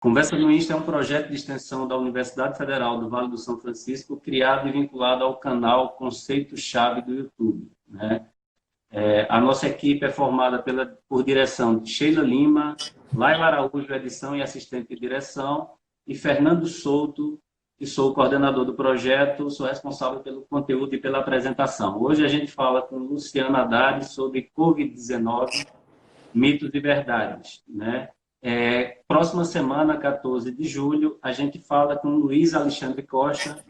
Conversa no Insta é um projeto de extensão da Universidade Federal do Vale do São Francisco, criado e vinculado ao canal Conceito-Chave do YouTube, né? A nossa equipe é formada por direção de Sheila Lima, Laila Araújo, edição e assistente de direção, e Fernando Souto, que sou o coordenador do projeto, sou responsável pelo conteúdo e pela apresentação. Hoje a gente fala com Luciana Haddad sobre Covid-19, mitos e verdades, né? Próxima semana, 14 de julho, a gente fala com Luiz Alexandre Costa,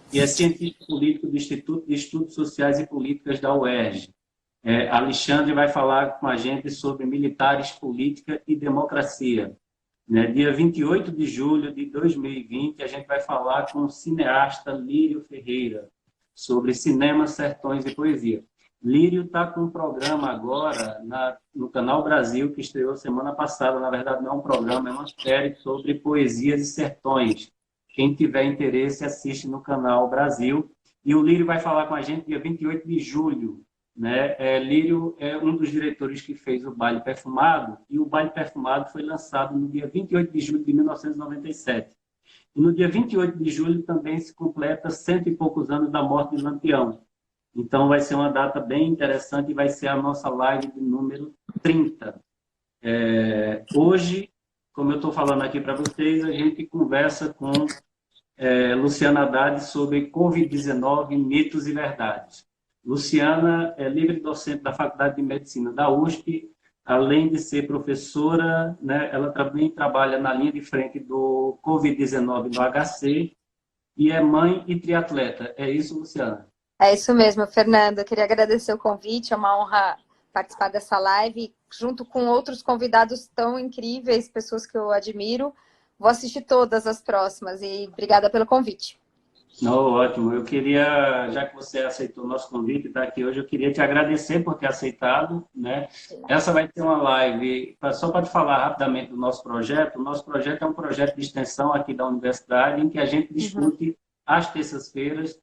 que é cientista político do Instituto de Estudos Sociais e Políticas da UERJ. Alexandre vai falar com a gente sobre militares, política e democracia. Dia 28 de julho de 2020, a gente vai falar com o cineasta Lírio Ferreira sobre cinema, sertões e poesia. Lírio está com um programa agora no Canal Brasil, que estreou semana passada. Na verdade, não é um programa, é uma série sobre poesias e sertões. Quem tiver interesse, assiste no Canal Brasil. E o Lírio vai falar com a gente dia 28 de julho. Né? Lírio é um dos diretores que fez o Baile Perfumado, e o Baile Perfumado foi lançado no dia 28 de julho de 1997. E no dia 28 de julho também se completa 100 e poucos anos da morte de Lampião. Então vai ser uma data bem interessante e vai ser a nossa live de número 30. Hoje, como eu estou falando aqui para vocês, a gente conversa com Luciana Haddad sobre Covid-19, mitos e verdades. Luciana é livre docente da Faculdade de Medicina da USP, além de ser professora, né, ela também trabalha na linha de frente do Covid-19 no HC e é mãe e triatleta. É isso, Luciana? É isso mesmo, Fernando. Eu queria agradecer o convite, é uma honra participar dessa live, junto com outros convidados tão incríveis, pessoas que eu admiro. Vou assistir todas as próximas e obrigada pelo convite. Não, ótimo. Eu queria, já que você aceitou o nosso convite e está aqui hoje, eu queria te agradecer por ter aceitado, né? Essa vai ser uma live, só para te falar rapidamente do nosso projeto. O nosso projeto é um projeto de extensão aqui da universidade, em que a gente discute, às terças-feiras,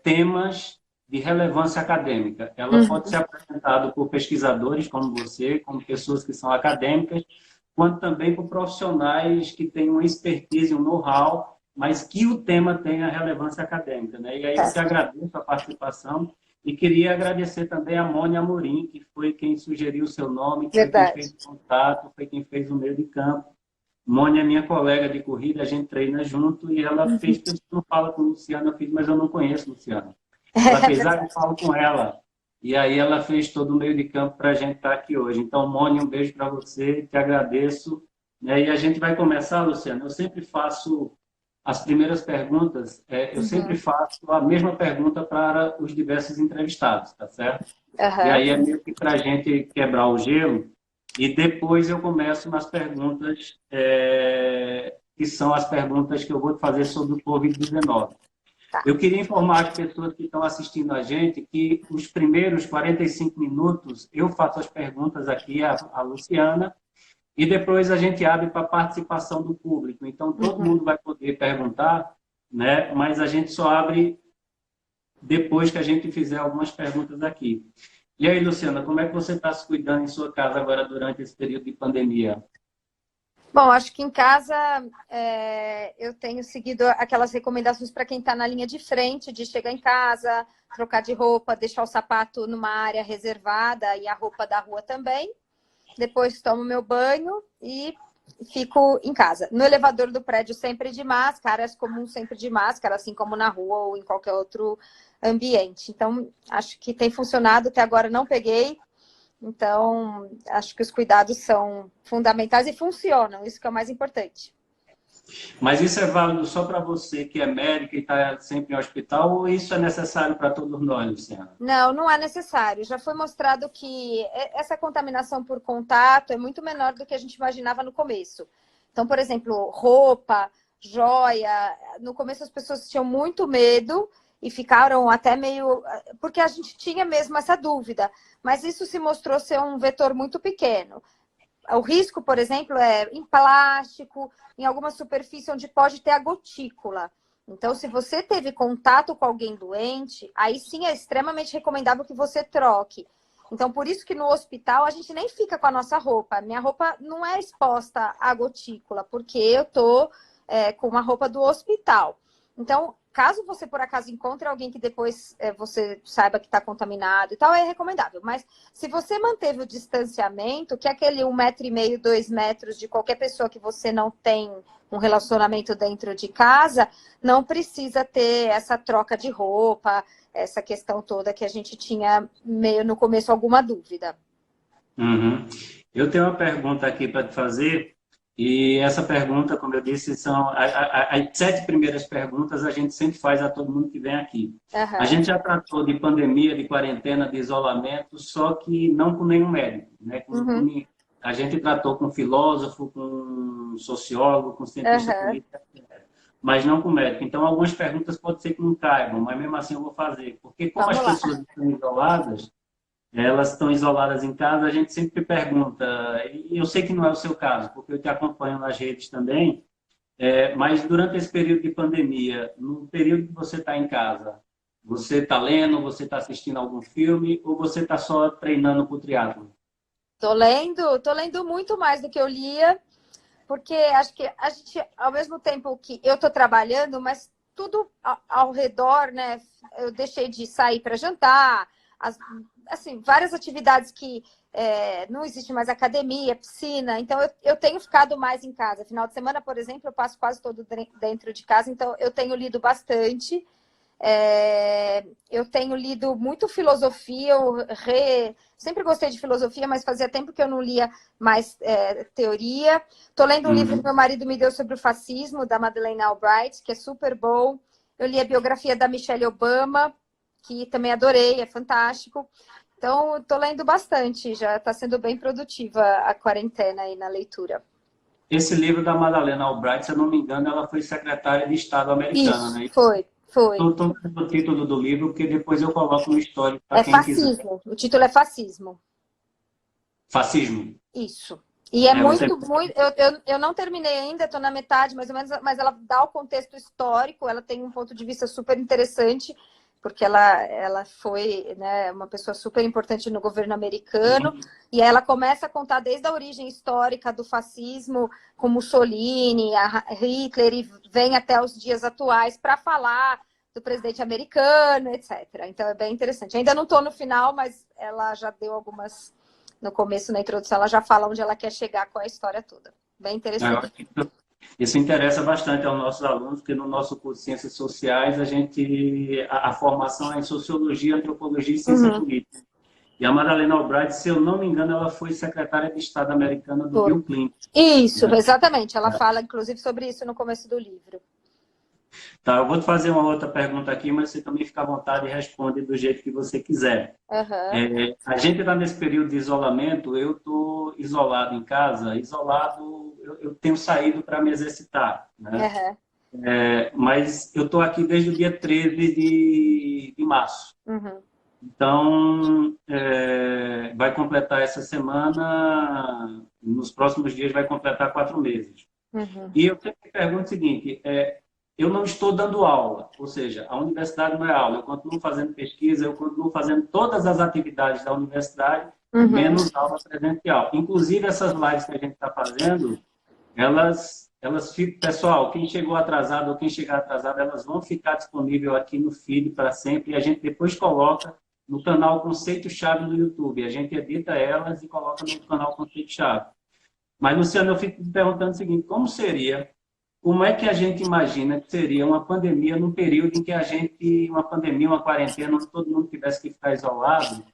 temas de relevância acadêmica. Ela pode ser apresentada por pesquisadores como você, como pessoas que são acadêmicas, quanto também por profissionais que têm uma expertise, um know-how, mas que o tema tenha relevância acadêmica, né? E aí eu te agradeço a participação e queria agradecer também a Mônia Amorim, que foi quem sugeriu o seu nome, que foi quem fez o contato, foi quem fez o meio de campo. Mônia é minha colega de corrida, a gente treina junto e ela fez, que eu não falo com Luciana, eu fiz, mas eu não conheço Luciana. Ela fez, eu falo com ela. E aí ela fez todo o meio de campo para a gente estar aqui hoje. Então, Mônia, um beijo para você, te agradeço. E a gente vai começar, Luciana. Eu sempre faço as primeiras perguntas, eu sempre faço a mesma pergunta para os diversos entrevistados, tá certo? E aí é meio que para a gente quebrar o gelo. E depois eu começo nas perguntas, que são as perguntas que eu vou fazer sobre o Covid-19. Eu queria informar as pessoas que estão assistindo a gente que os primeiros 45 minutos eu faço as perguntas aqui à Luciana e depois a gente abre para a participação do público. Então, todo mundo vai poder perguntar, né? Mas a gente só abre depois que a gente fizer algumas perguntas aqui. E aí, Luciana, como é que você está se cuidando em sua casa agora durante esse período de pandemia? Bom, acho que em casa eu tenho seguido aquelas recomendações para quem está na linha de frente, de chegar em casa, trocar de roupa, deixar o sapato numa área reservada e a roupa da rua também. Depois tomo meu banho e fico em casa. No elevador do prédio sempre de máscara, áreas comuns sempre de máscara, assim como na rua ou em qualquer outro ambiente. Então, acho que tem funcionado, até agora não peguei. Então, acho que os cuidados são fundamentais e funcionam, isso que é o mais importante. Mas isso é válido só para você que é médica e está sempre em hospital, ou isso é necessário para todos nós, Luciana? Não, não é necessário. Já foi mostrado que essa contaminação por contato é muito menor do que a gente imaginava no começo. Então, por exemplo, roupa, joia, no começo as pessoas tinham muito medo e ficaram até meio... Porque a gente tinha mesmo essa dúvida, mas isso se mostrou ser um vetor muito pequeno. O risco, por exemplo, é em plástico, em alguma superfície onde pode ter a gotícula. Então, se você teve contato com alguém doente, aí sim é extremamente recomendável que você troque. Então, por isso que no hospital a gente nem fica com a nossa roupa. Minha roupa não é exposta à gotícula, porque eu tô com uma roupa do hospital. Então, caso você, por acaso, encontre alguém que depois você saiba que está contaminado e tal, é recomendável. Mas se você manteve o distanciamento, que é aquele 1,5 m, 2 metros de qualquer pessoa que você não tem um relacionamento dentro de casa, não precisa ter essa troca de roupa, essa questão toda que a gente tinha meio no começo alguma dúvida. Uhum. Eu tenho uma pergunta aqui para te fazer, e essa pergunta, como eu disse, são as 7 primeiras perguntas a gente sempre faz a todo mundo que vem aqui. A Uhum. gente já tratou de pandemia, de quarentena, de isolamento, só que não com nenhum médico, né? Uhum. A gente tratou com filósofo, com sociólogo, com cientista Uhum. político, mas não com médico. Então, algumas perguntas pode ser que não caibam, mas mesmo assim eu vou fazer. Porque como as Vamos lá. pessoas estão isoladas, elas estão isoladas em casa, a gente sempre pergunta, e eu sei que não é o seu caso, porque eu te acompanho nas redes também, mas durante esse período de pandemia, no período que você está em casa, você está lendo, você está assistindo algum filme, ou você está só treinando para o triatlo? Tô lendo muito mais do que eu lia, porque acho que a gente, ao mesmo tempo que eu tô trabalhando, mas tudo ao redor, né? Eu deixei de sair para jantar, assim, várias atividades que não existe mais academia, piscina, então eu tenho ficado mais em casa. Final de semana, por exemplo, eu passo quase todo dentro de casa, então eu tenho lido bastante. Eu tenho lido muito filosofia, sempre gostei de filosofia, mas fazia tempo que eu não lia mais teoria. Estou lendo um livro que Uhum. meu marido me deu sobre o fascismo, da Madeleine Albright, que é super bom. Eu li a biografia da Michelle Obama, que também adorei, é fantástico. Então, estou lendo bastante, já está sendo bem produtiva a quarentena aí na leitura. Esse livro da Madalena Albright, se eu não me engano, ela foi secretária de Estado americana, Isso, né? foi. Estou dando o título do livro, porque depois eu coloco no histórico para É quem quiser. fascismo, o título é Fascismo. Fascismo. Isso. E é Você... muito. Eu não terminei ainda, estou na metade, mais ou menos, mas ela dá o contexto histórico, ela tem um ponto de vista super interessante, porque ela foi, né, uma pessoa super importante no governo americano, e aí ela começa a contar desde a origem histórica do fascismo, com Mussolini, a Hitler, e vem até os dias atuais para falar do presidente americano, etc. Então é bem interessante. Ainda não estou no final, mas ela já deu algumas no começo, na introdução, ela já fala onde ela quer chegar com a história toda. Bem interessante. Isso interessa bastante aos nossos alunos, porque no nosso curso de Ciências Sociais, a formação é em Sociologia, Antropologia e Ciência Uhum. Política. E a Madalena Albright, se eu não me engano, ela foi secretária de Estado americana do Foi. Bill Clinton. Isso, Né? exatamente. Ela fala, inclusive, sobre isso no começo do livro. Tá, eu vou te fazer uma outra pergunta aqui, mas você também fica à vontade e responde do jeito que você quiser. Uhum. A gente está nesse período de isolamento, eu estou isolado em casa, eu tenho saído para me exercitar, né? Uhum. Mas eu estou aqui desde o dia 13 de março. Uhum. Então, vai completar essa semana, nos próximos dias vai completar 4 meses. Uhum. E eu sempre pergunto o seguinte, eu não estou dando aula, ou seja, a universidade não é aula, eu continuo fazendo pesquisa, eu continuo fazendo todas as atividades da universidade, Uhum. menos aula presencial. Inclusive, essas lives que a gente está fazendo, elas ficam, pessoal, quem chegou atrasado ou quem chegar atrasado, elas vão ficar disponíveis aqui no feed para sempre e a gente depois coloca no canal Conceito-Chave no YouTube. A gente edita elas e coloca no canal Conceito-Chave. Mas, Luciano, eu fico me perguntando o seguinte, como é que a gente imagina que seria uma pandemia num período em que uma pandemia, uma quarentena, onde todo mundo tivesse que ficar isolado,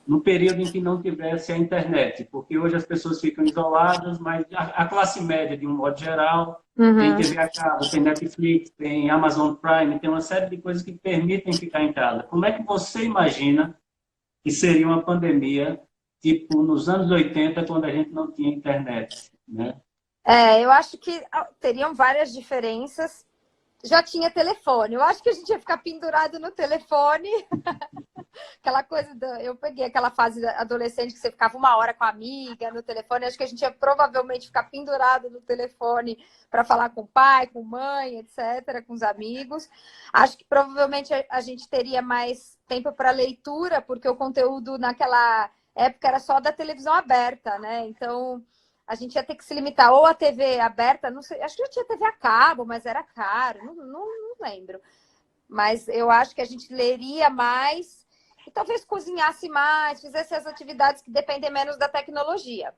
num período em que não tivesse a internet? Porque hoje as pessoas ficam isoladas, mas a classe média, de um modo geral, tem Uhum. TV a cabo, tem Netflix, tem Amazon Prime, tem uma série de coisas que permitem ficar em casa. Como é que você imagina que seria uma pandemia, tipo, nos anos 80, quando a gente não tinha internet, né? Eu acho que teriam várias diferenças. Já tinha telefone. Eu acho que a gente ia ficar pendurado no telefone. Aquela coisa, eu peguei aquela fase adolescente que você ficava 1 hora com a amiga no telefone. Acho que a gente ia provavelmente ficar pendurado no telefone para falar com o pai, com mãe, etc., com os amigos. Acho que provavelmente a gente teria mais tempo para leitura, porque o conteúdo naquela época era só da televisão aberta, né? Então, a gente ia ter que se limitar ou a TV aberta, não sei, acho que já tinha TV a cabo, mas era caro, não lembro. Mas eu acho que a gente leria mais e talvez cozinhasse mais, fizesse as atividades que dependem menos da tecnologia.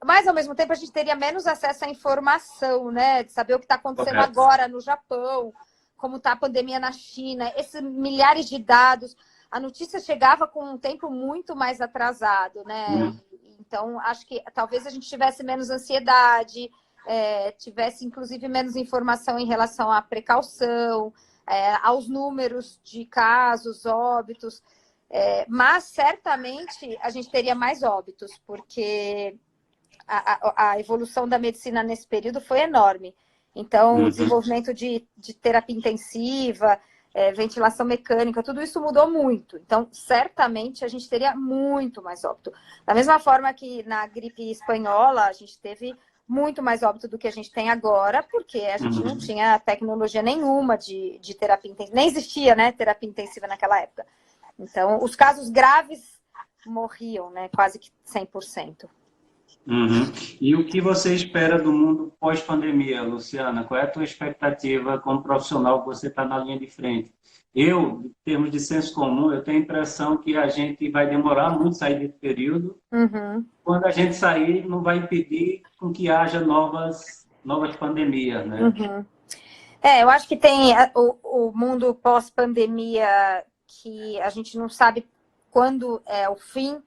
Mas, ao mesmo tempo, a gente teria menos acesso à informação, né? De saber o que está acontecendo agora no Japão, como está a pandemia na China, esses milhares de dados. A notícia chegava com um tempo muito mais atrasado, né? Então, acho que talvez a gente tivesse menos ansiedade, tivesse, inclusive, menos informação em relação à precaução, aos números de casos, óbitos. Mas, certamente, a gente teria mais óbitos, porque a evolução da medicina nesse período foi enorme. Então, o desenvolvimento de terapia intensiva, ventilação mecânica, tudo isso mudou muito. Então, certamente, a gente teria muito mais óbito. Da mesma forma que na gripe espanhola, a gente teve muito mais óbito do que a gente tem agora, porque a gente não tinha tecnologia nenhuma de terapia intensiva. Nem existia, né, terapia intensiva naquela época. Então, os casos graves morriam, né, quase que 100%. E o que você espera do mundo pós-pandemia, Luciana? Qual é a tua expectativa como profissional que você está na linha de frente? Eu, em termos de senso comum, eu tenho a impressão que a gente vai demorar muito a sair desse período. Quando a gente sair, não vai impedir com que haja novas pandemias, né? Eu acho que tem o mundo pós-pandemia que a gente não sabe quando é o fim.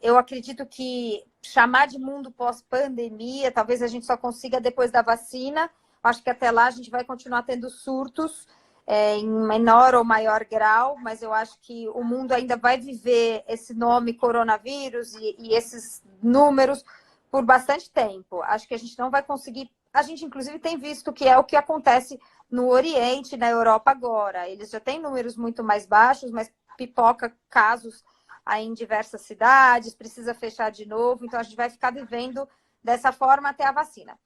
Eu acredito que chamar de mundo pós-pandemia, talvez a gente só consiga depois da vacina. Acho que até lá a gente vai continuar tendo surtos em menor ou maior grau, mas eu acho que o mundo ainda vai viver esse nome coronavírus e esses números por bastante tempo. Acho que a gente não vai conseguir. A gente, inclusive, tem visto que é o que acontece no Oriente, na Europa agora. Eles já têm números muito mais baixos, mas pipoca casos aí em diversas cidades, precisa fechar de novo, então a gente vai ficar vivendo dessa forma até a vacina.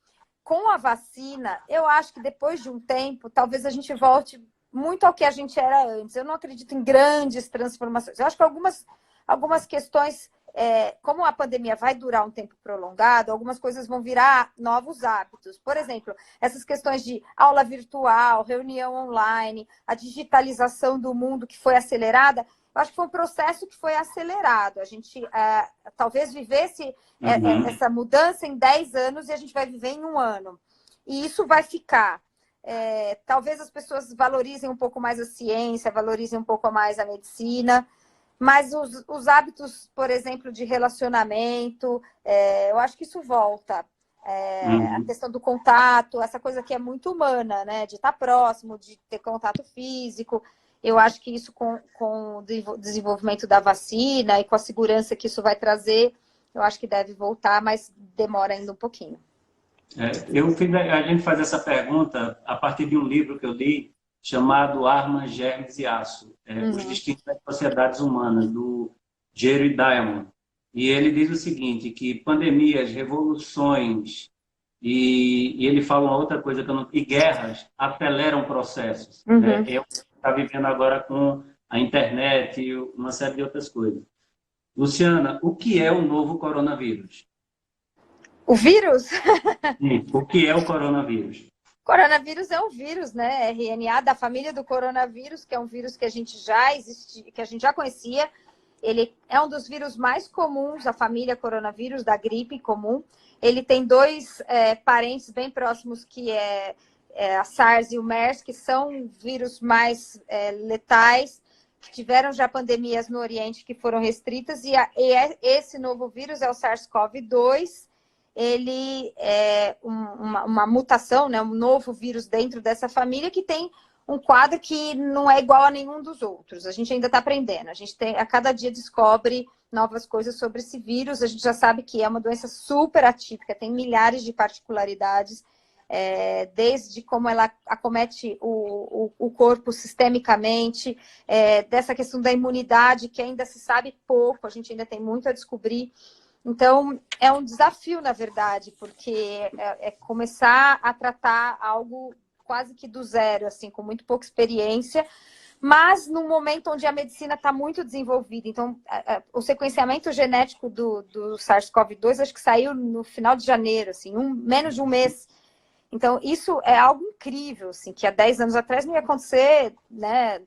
Com a vacina, eu acho que depois de um tempo, talvez a gente volte muito ao que a gente era antes. Eu não acredito em grandes transformações. Eu acho que algumas questões, como a pandemia vai durar um tempo prolongado, algumas coisas vão virar novos hábitos. Por exemplo, essas questões de aula virtual, reunião online, a digitalização do mundo que foi acelerada. Eu acho que foi um processo que foi acelerado. A gente talvez vivesse essa mudança em 10 anos e a gente vai viver em um ano. E isso vai ficar. Talvez as pessoas valorizem um pouco mais a ciência, valorizem um pouco mais a medicina, mas os hábitos, por exemplo, de relacionamento, eu acho que isso volta. A questão do contato, essa coisa que é muito humana, né? De estar próximo, de ter contato físico. Eu acho que isso, com o desenvolvimento da vacina e com a segurança que isso vai trazer, eu acho que deve voltar, mas demora ainda um pouquinho. A gente faz essa pergunta a partir de um livro que eu li, chamado Armas, Germes e Aço, Os Destinos das Sociedades Humanas, do Jerry Diamond. E ele diz o seguinte, que pandemias, revoluções, e ele fala uma outra coisa, e guerras aceleram processos. Né? Está vivendo agora com a internet e uma série de outras coisas. Luciana, o que é o novo coronavírus? O vírus? Sim, o que é o coronavírus? Coronavírus é um vírus, né? RNA da família do coronavírus, que é um vírus que a gente já conhecia. Ele é um dos vírus mais comuns, a família coronavírus, da gripe comum. Ele tem dois parentes bem próximos, que é a SARS e o MERS, que são vírus mais letais, que tiveram já pandemias no Oriente que foram restritas, esse novo vírus é o SARS-CoV-2. Ele é uma mutação, né, um novo vírus dentro dessa família que tem um quadro que não é igual a nenhum dos outros. A gente ainda está aprendendo. A gente a cada dia descobre novas coisas sobre esse vírus. A gente já sabe que é uma doença super atípica, tem milhares de particularidades, desde como ela acomete o corpo sistemicamente, dessa questão da imunidade, que ainda se sabe pouco, a gente ainda tem muito a descobrir. Então, é um desafio, na verdade, porque é começar a tratar algo quase que do zero, assim, com muito pouca experiência, mas num momento onde a medicina está muito desenvolvida. Então, o sequenciamento genético do SARS-CoV-2 acho que saiu no final de janeiro, assim, menos de um mês. Então, isso é algo incrível, assim, que há 10 anos atrás não ia acontecer, né?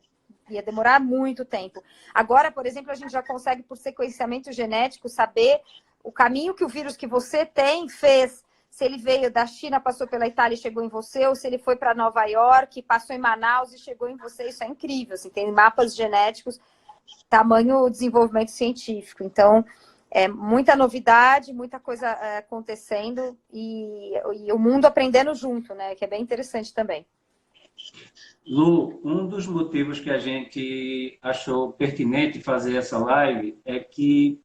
Ia demorar muito tempo. Agora, por exemplo, a gente já consegue, por sequenciamento genético, saber o caminho que o vírus que você tem fez. Se ele veio da China, passou pela Itália e chegou em você, ou se ele foi para Nova York, passou em Manaus e chegou em você. Isso é incrível. Assim, tem mapas genéticos, tamanho desenvolvimento científico. Então, é muita novidade, muita coisa acontecendo e o mundo aprendendo junto, né? Que é bem interessante também. Lu, um dos motivos que a gente achou pertinente fazer essa live é que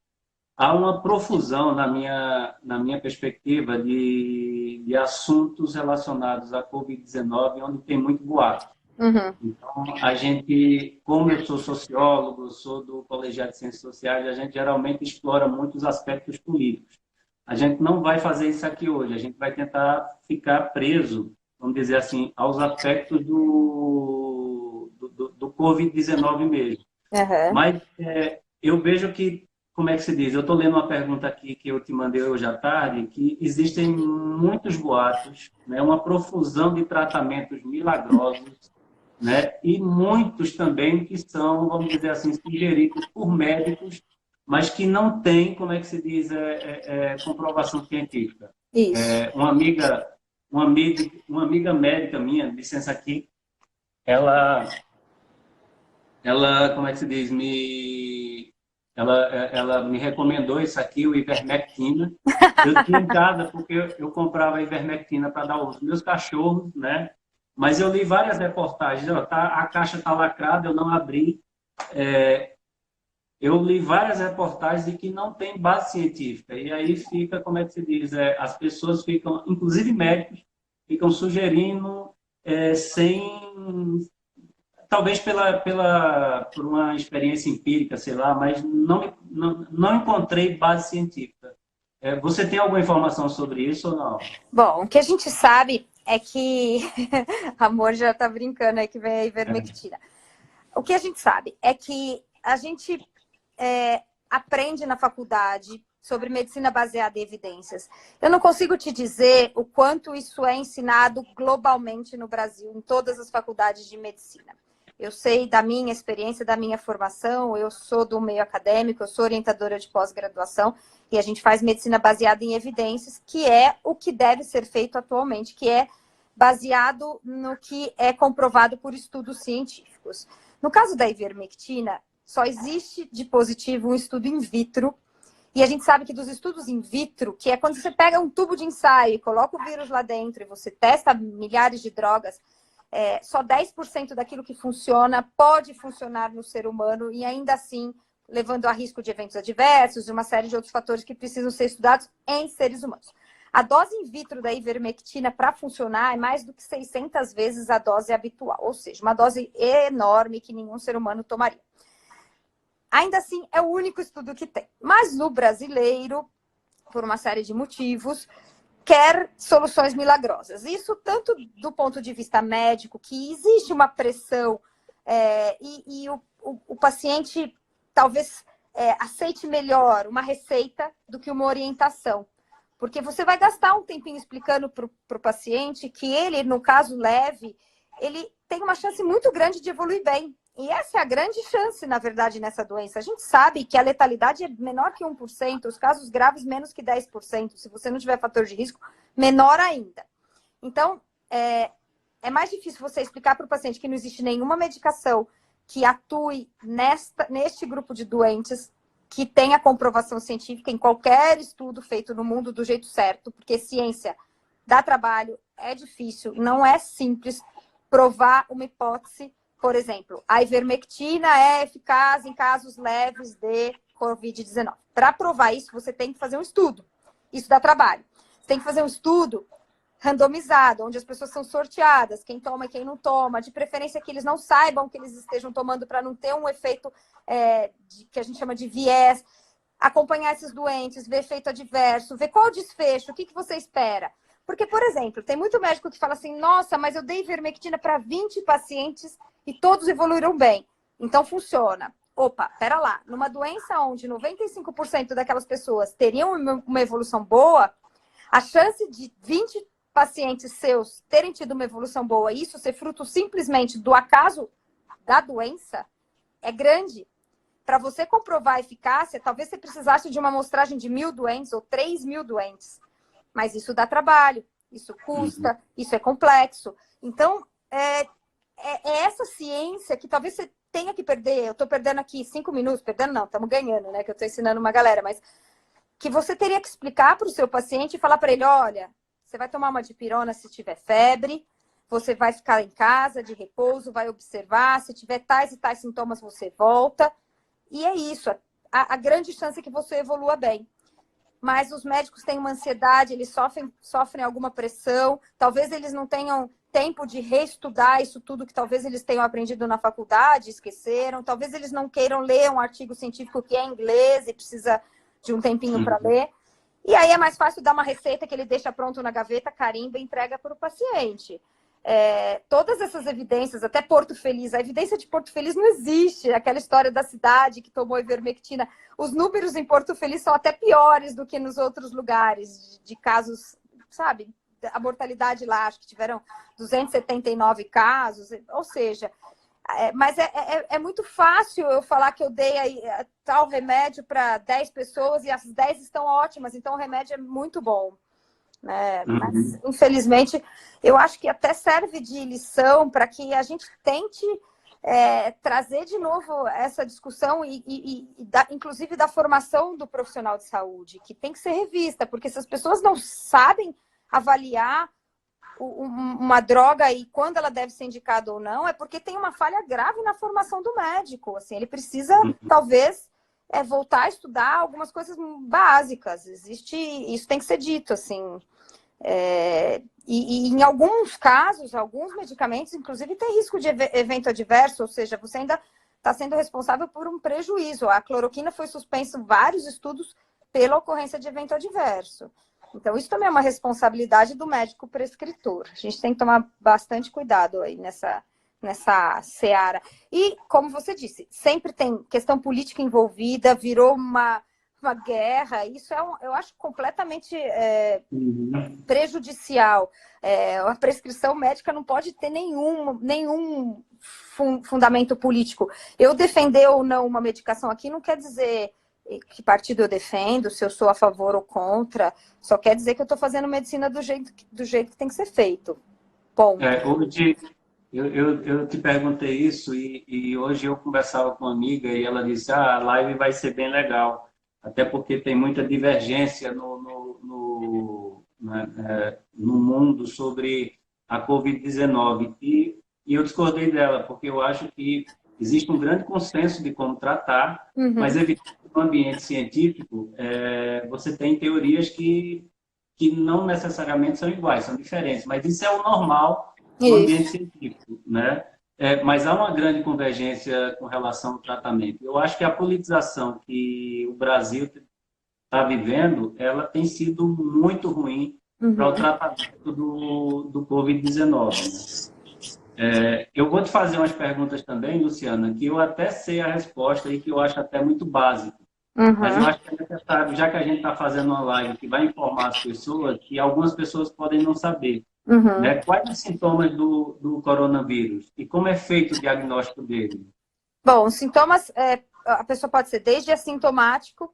há uma profusão na minha perspectiva de assuntos relacionados à Covid-19, onde tem muito boato. Uhum. Então, a gente, como eu sou sociólogo, sou do Colegiado de Ciências Sociais, a gente geralmente explora muitos aspectos políticos. A gente não vai fazer isso aqui hoje, a gente vai tentar ficar preso, vamos dizer assim, aos aspectos do Covid-19 mesmo. Uhum. Mas eu vejo que, como é que se diz? Eu estou lendo uma pergunta aqui que eu te mandei hoje à tarde, que existem muitos boatos, né? Uma profusão de tratamentos milagrosos, né? E muitos também que são, vamos dizer assim, sugeridos por médicos, mas que não têm, como é que se diz, comprovação científica. Isso. Uma amiga médica minha, licença aqui, ela, como é que se diz, ela me recomendou isso aqui, o ivermectina. Eu tinha em casa porque eu comprava ivermectina para dar aos meus cachorros, né? Mas eu li várias reportagens, ó, a caixa está lacrada, eu não abri. Eu li várias reportagens de que não tem base científica. E aí fica, como é que se diz, as pessoas ficam, inclusive médicos, ficam sugerindo sem... Talvez por uma experiência empírica, sei lá, mas não encontrei base científica. Você tem alguma informação sobre isso ou não? Bom, o que a gente sabe é que... Amor já tá brincando aí que vem a ivermectina. O que a gente sabe é que a gente aprende na faculdade sobre medicina baseada em evidências. Eu não consigo te dizer o quanto isso é ensinado globalmente no Brasil, em todas as faculdades de medicina. Eu sei da minha experiência, da minha formação, eu sou do meio acadêmico, eu sou orientadora de pós-graduação e a gente faz medicina baseada em evidências, que é o que deve ser feito atualmente, que é baseado no que é comprovado por estudos científicos. No caso da ivermectina, só existe de positivo um estudo in vitro, e a gente sabe que dos estudos in vitro, que é quando você pega um tubo de ensaio e coloca o vírus lá dentro e você testa milhares de drogas, só 10% daquilo que funciona pode funcionar no ser humano e ainda assim levando a risco de eventos adversos e uma série de outros fatores que precisam ser estudados em seres humanos. A dose in vitro da ivermectina para funcionar é mais do que 600 vezes a dose habitual, ou seja, uma dose enorme que nenhum ser humano tomaria. Ainda assim, é o único estudo que tem. Mas o brasileiro, por uma série de motivos, quer soluções milagrosas. Isso tanto do ponto de vista médico, que existe uma pressão e o paciente talvez aceite melhor uma receita do que uma orientação. Porque você vai gastar um tempinho explicando para o paciente que ele, no caso leve, ele tem uma chance muito grande de evoluir bem. E essa é a grande chance, na verdade, nessa doença. A gente sabe que a letalidade é menor que 1%, os casos graves menos que 10%. Se você não tiver fator de risco, menor ainda. Então, é mais difícil você explicar para o paciente que não existe nenhuma medicação que atue neste grupo de doentes, que tenha comprovação científica em qualquer estudo feito no mundo do jeito certo, porque ciência dá trabalho, é difícil, não é simples provar uma hipótese. Por exemplo, a ivermectina é eficaz em casos leves de Covid-19. Para provar isso, você tem que fazer um estudo. Isso dá trabalho. Você tem que fazer um estudo randomizado, onde as pessoas são sorteadas, quem toma e quem não toma, de preferência que eles não saibam que eles estejam tomando para não ter um efeito que a gente chama de viés, acompanhar esses doentes, ver efeito adverso, ver qual o desfecho, o que você espera. Porque, por exemplo, tem muito médico que fala assim, nossa, mas eu dei ivermectina para 20 pacientes e todos evoluíram bem. Então, funciona. Opa, pera lá. Numa doença onde 95% daquelas pessoas teriam uma evolução boa, a chance de 20 pacientes seus terem tido uma evolução boa e isso ser fruto simplesmente do acaso da doença é grande. Para você comprovar a eficácia, talvez você precisasse de uma amostragem de 1.000 doentes ou 3.000 doentes. Mas isso dá trabalho, isso custa, isso é complexo. Então, é essa ciência que talvez você tenha que perder. Eu estou perdendo aqui 5 minutos, perdendo não, estamos ganhando, né? Que eu estou ensinando uma galera, mas que você teria que explicar para o seu paciente e falar para ele, olha, você vai tomar uma dipirona se tiver febre, você vai ficar em casa de repouso, vai observar, se tiver tais e tais sintomas, você volta. E é isso, a grande chance é que você evolua bem. Mas os médicos têm uma ansiedade, eles sofrem alguma pressão, talvez eles não tenham tempo de reestudar isso tudo que talvez eles tenham aprendido na faculdade, esqueceram, talvez eles não queiram ler um artigo científico que é em inglês e precisa de um tempinho para ler. E aí é mais fácil dar uma receita que ele deixa pronto na gaveta, carimba e entrega para o paciente. Todas essas evidências, até Porto Feliz, a evidência de Porto Feliz não existe, aquela história da cidade que tomou ivermectina. Os números em Porto Feliz são até piores do que nos outros lugares, de casos, sabe? A mortalidade lá, acho que tiveram 279 casos, ou seja, mas é muito fácil eu falar que eu dei aí, tal remédio para 10 pessoas e as 10 estão ótimas, então o remédio é muito bom. Mas, infelizmente, eu acho que até serve de lição para que a gente tente trazer de novo essa discussão inclusive da formação do profissional de saúde, que tem que ser revista, porque se as pessoas não sabem avaliar uma droga e quando ela deve ser indicada ou não, é porque tem uma falha grave na formação do médico. Assim, ele precisa, talvez, voltar a estudar algumas coisas básicas. Isso tem que ser dito, assim. E em alguns casos, alguns medicamentos, inclusive, tem risco de evento adverso, ou seja, você ainda está sendo responsável por um prejuízo. A cloroquina foi suspenso em vários estudos pela ocorrência de evento adverso. Então, isso também é uma responsabilidade do médico prescritor. A gente tem que tomar bastante cuidado aí nessa seara. E, como você disse, sempre tem questão política envolvida, virou uma guerra. Isso eu acho completamente prejudicial. A prescrição médica não pode ter nenhum fundamento político. Eu defender ou não uma medicação aqui não quer dizer que partido eu defendo, se eu sou a favor ou contra, só quer dizer que eu estou fazendo medicina do jeito que tem que ser feito. Ponto. Hoje eu te perguntei isso e hoje eu conversava com uma amiga e ela disse, a live vai ser bem legal, até porque tem muita divergência no mundo sobre a Covid-19 e eu discordei dela, porque eu acho que existe um grande consenso de como tratar, mas evidentemente no ambiente científico você tem teorias que não necessariamente são iguais, são diferentes, mas isso é o normal no ambiente científico, né? Mas há uma grande convergência com relação ao tratamento. Eu acho que a politização que o Brasil está vivendo, ela tem sido muito ruim para o tratamento do Covid-19, né? Eu vou te fazer umas perguntas também, Luciana, que eu até sei a resposta e que eu acho até muito básico. Mas eu acho que é necessário, já que a gente está fazendo uma live que vai informar as pessoas, que algumas pessoas podem não saber. Né? Quais os sintomas do coronavírus? E como é feito o diagnóstico dele? Bom, os sintomas, a pessoa pode ser desde assintomático,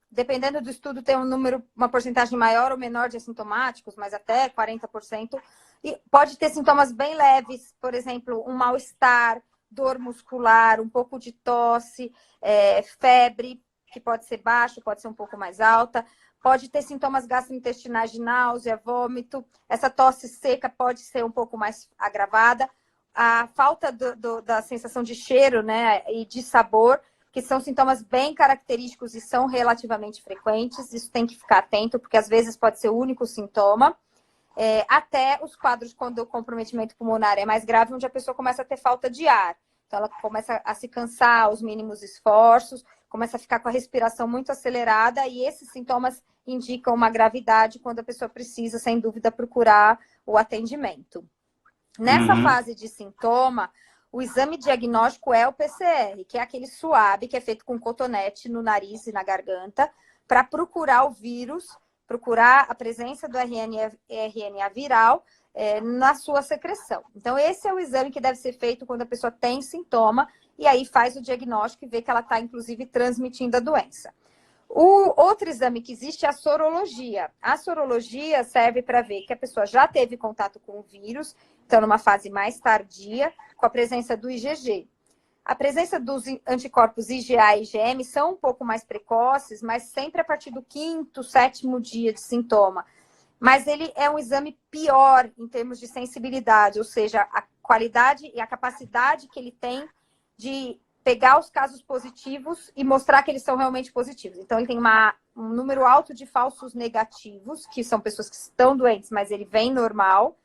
dependendo do estudo, tem uma porcentagem maior ou menor de assintomáticos, mas até 40%. E pode ter sintomas bem leves, por exemplo, um mal-estar, dor muscular, um pouco de tosse, febre, que pode ser baixa, pode ser um pouco mais alta. Pode ter sintomas gastrointestinais de náusea, vômito. Essa tosse seca pode ser um pouco mais agravada. A falta da sensação de cheiro, né, e de sabor, que são sintomas bem característicos e são relativamente frequentes. Isso tem que ficar atento, porque às vezes pode ser o único sintoma. Até os quadros quando o comprometimento pulmonar é mais grave, onde a pessoa começa a ter falta de ar. Então, ela começa a se cansar aos mínimos esforços, começa a ficar com a respiração muito acelerada e esses sintomas indicam uma gravidade quando a pessoa precisa, sem dúvida, procurar o atendimento. Nessa fase de sintoma, o exame diagnóstico é o PCR, que é aquele suave que é feito com cotonete no nariz e na garganta, para procurar o vírus, procurar a presença do RNA viral na sua secreção. Então, esse é o exame que deve ser feito quando a pessoa tem sintoma, e aí faz o diagnóstico e vê que ela está, inclusive, transmitindo a doença. O outro exame que existe é a sorologia. A sorologia serve para ver que a pessoa já teve contato com o vírus, então numa fase mais tardia, com a presença do IgG. A presença dos anticorpos IgA e IgM são um pouco mais precoces, mas sempre a partir do 5º, 7º dia de sintoma. Mas ele é um exame pior em termos de sensibilidade, ou seja, a qualidade e a capacidade que ele tem de pegar os casos positivos e mostrar que eles são realmente positivos. Então, ele tem um número alto de falsos negativos, que são pessoas que estão doentes, mas ele vem normal.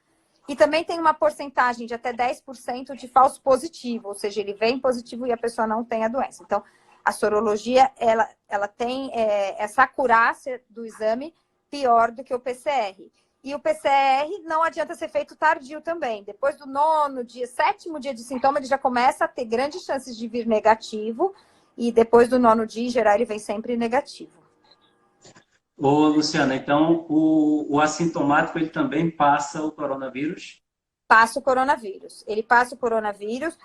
E também tem uma porcentagem de até 10% de falso positivo, ou seja, ele vem positivo e a pessoa não tem a doença. Então, a sorologia, ela tem essa acurácia do exame pior do que o PCR. E o PCR não adianta ser feito tardio também. Depois do 9º dia, 7º dia de sintoma, ele já começa a ter grandes chances de vir negativo. E depois do 9º dia, em geral, ele vem sempre negativo. Ô, Luciana, então o assintomático ele também passa o coronavírus? Passa o coronavírus. Ele passa o coronavírus.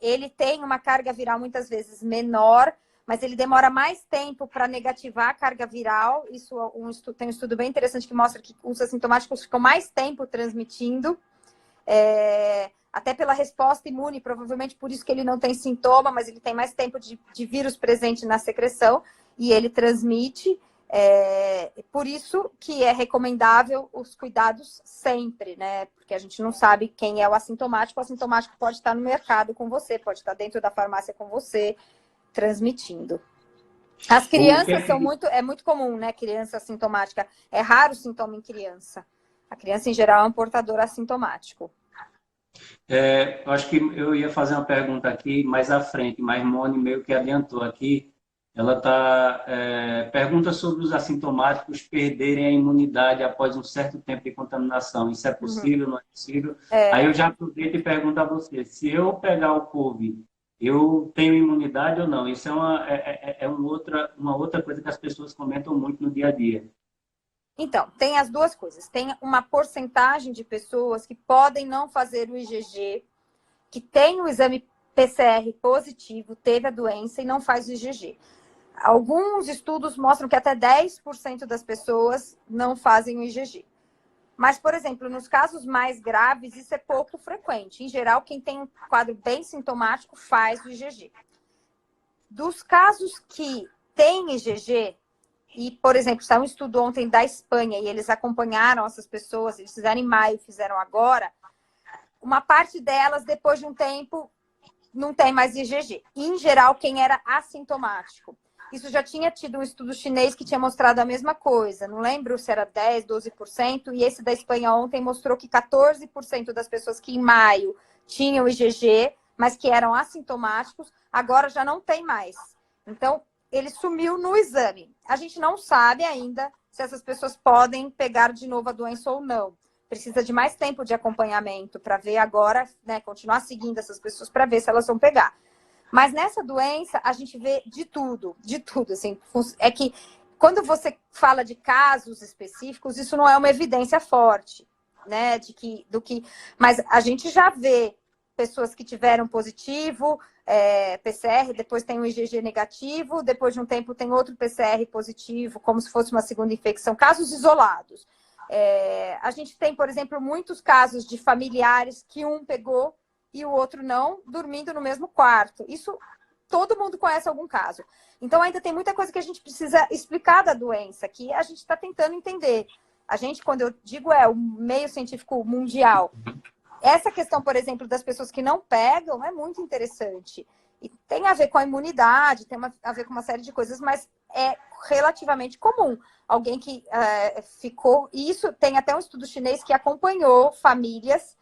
Ele tem uma carga viral muitas vezes menor, mas ele demora mais tempo para negativar a carga viral. Isso tem um estudo bem interessante que mostra que os assintomáticos ficam mais tempo transmitindo, até pela resposta imune, provavelmente por isso que ele não tem sintoma, mas ele tem mais tempo de vírus presente na secreção e ele transmite. Por isso que é recomendável os cuidados sempre, né? Porque a gente não sabe quem é o assintomático. O assintomático pode estar no mercado com você, pode estar dentro da farmácia com você, transmitindo. As crianças é muito comum, né? Criança assintomática. É raro o sintoma em criança. A criança, em geral, é um portador assintomático. Eu acho que eu ia fazer uma pergunta aqui mais à frente, mas Moni meio que adiantou aqui. Ela pergunta sobre os assintomáticos perderem a imunidade após um certo tempo de contaminação. Isso é possível, não é possível? Aí eu já aproveito e pergunto a você, se eu pegar o COVID, eu tenho imunidade ou não? Isso é uma outra coisa que as pessoas comentam muito no dia a dia. Então, tem as duas coisas. Tem uma porcentagem de pessoas que podem não fazer o IgG, que tem o exame PCR positivo, teve a doença e não faz o IgG. Alguns estudos mostram que até 10% das pessoas não fazem o IgG. Mas, por exemplo, nos casos mais graves, isso é pouco frequente. Em geral, quem tem um quadro bem sintomático faz o IgG. Dos casos que tem IgG, e, por exemplo, saiu um estudo ontem da Espanha e eles acompanharam essas pessoas, eles fizeram em maio, fizeram agora, uma parte delas, depois de um tempo, não tem mais IgG. Em geral, quem era assintomático. Isso já tinha tido um estudo chinês que tinha mostrado a mesma coisa. Não lembro se era 10%, 12%. E esse da Espanha ontem mostrou que 14% das pessoas que em maio tinham IgG, mas que eram assintomáticos, agora já não tem mais. Então, ele sumiu no exame. A gente não sabe ainda se essas pessoas podem pegar de novo a doença ou não. Precisa de mais tempo de acompanhamento para ver agora, né, continuar seguindo essas pessoas para ver se elas vão pegar. Mas nessa doença, a gente vê de tudo, assim. É que quando você fala de casos específicos, isso não é uma evidência forte, né? Mas a gente já vê pessoas que tiveram positivo, PCR, depois tem um IgG negativo, depois de um tempo tem outro PCR positivo, como se fosse uma segunda infecção, casos isolados. A gente tem, por exemplo, muitos casos de familiares que um pegou e o outro não, dormindo no mesmo quarto. Isso, todo mundo conhece algum caso. Então, ainda tem muita coisa que a gente precisa explicar da doença, que a gente está tentando entender. A gente, quando eu digo o meio científico mundial, essa questão, por exemplo, das pessoas que não pegam é muito interessante. E tem a ver com a imunidade, a ver com uma série de coisas, mas é relativamente comum. Alguém que ficou... E isso tem até um estudo chinês que acompanhou famílias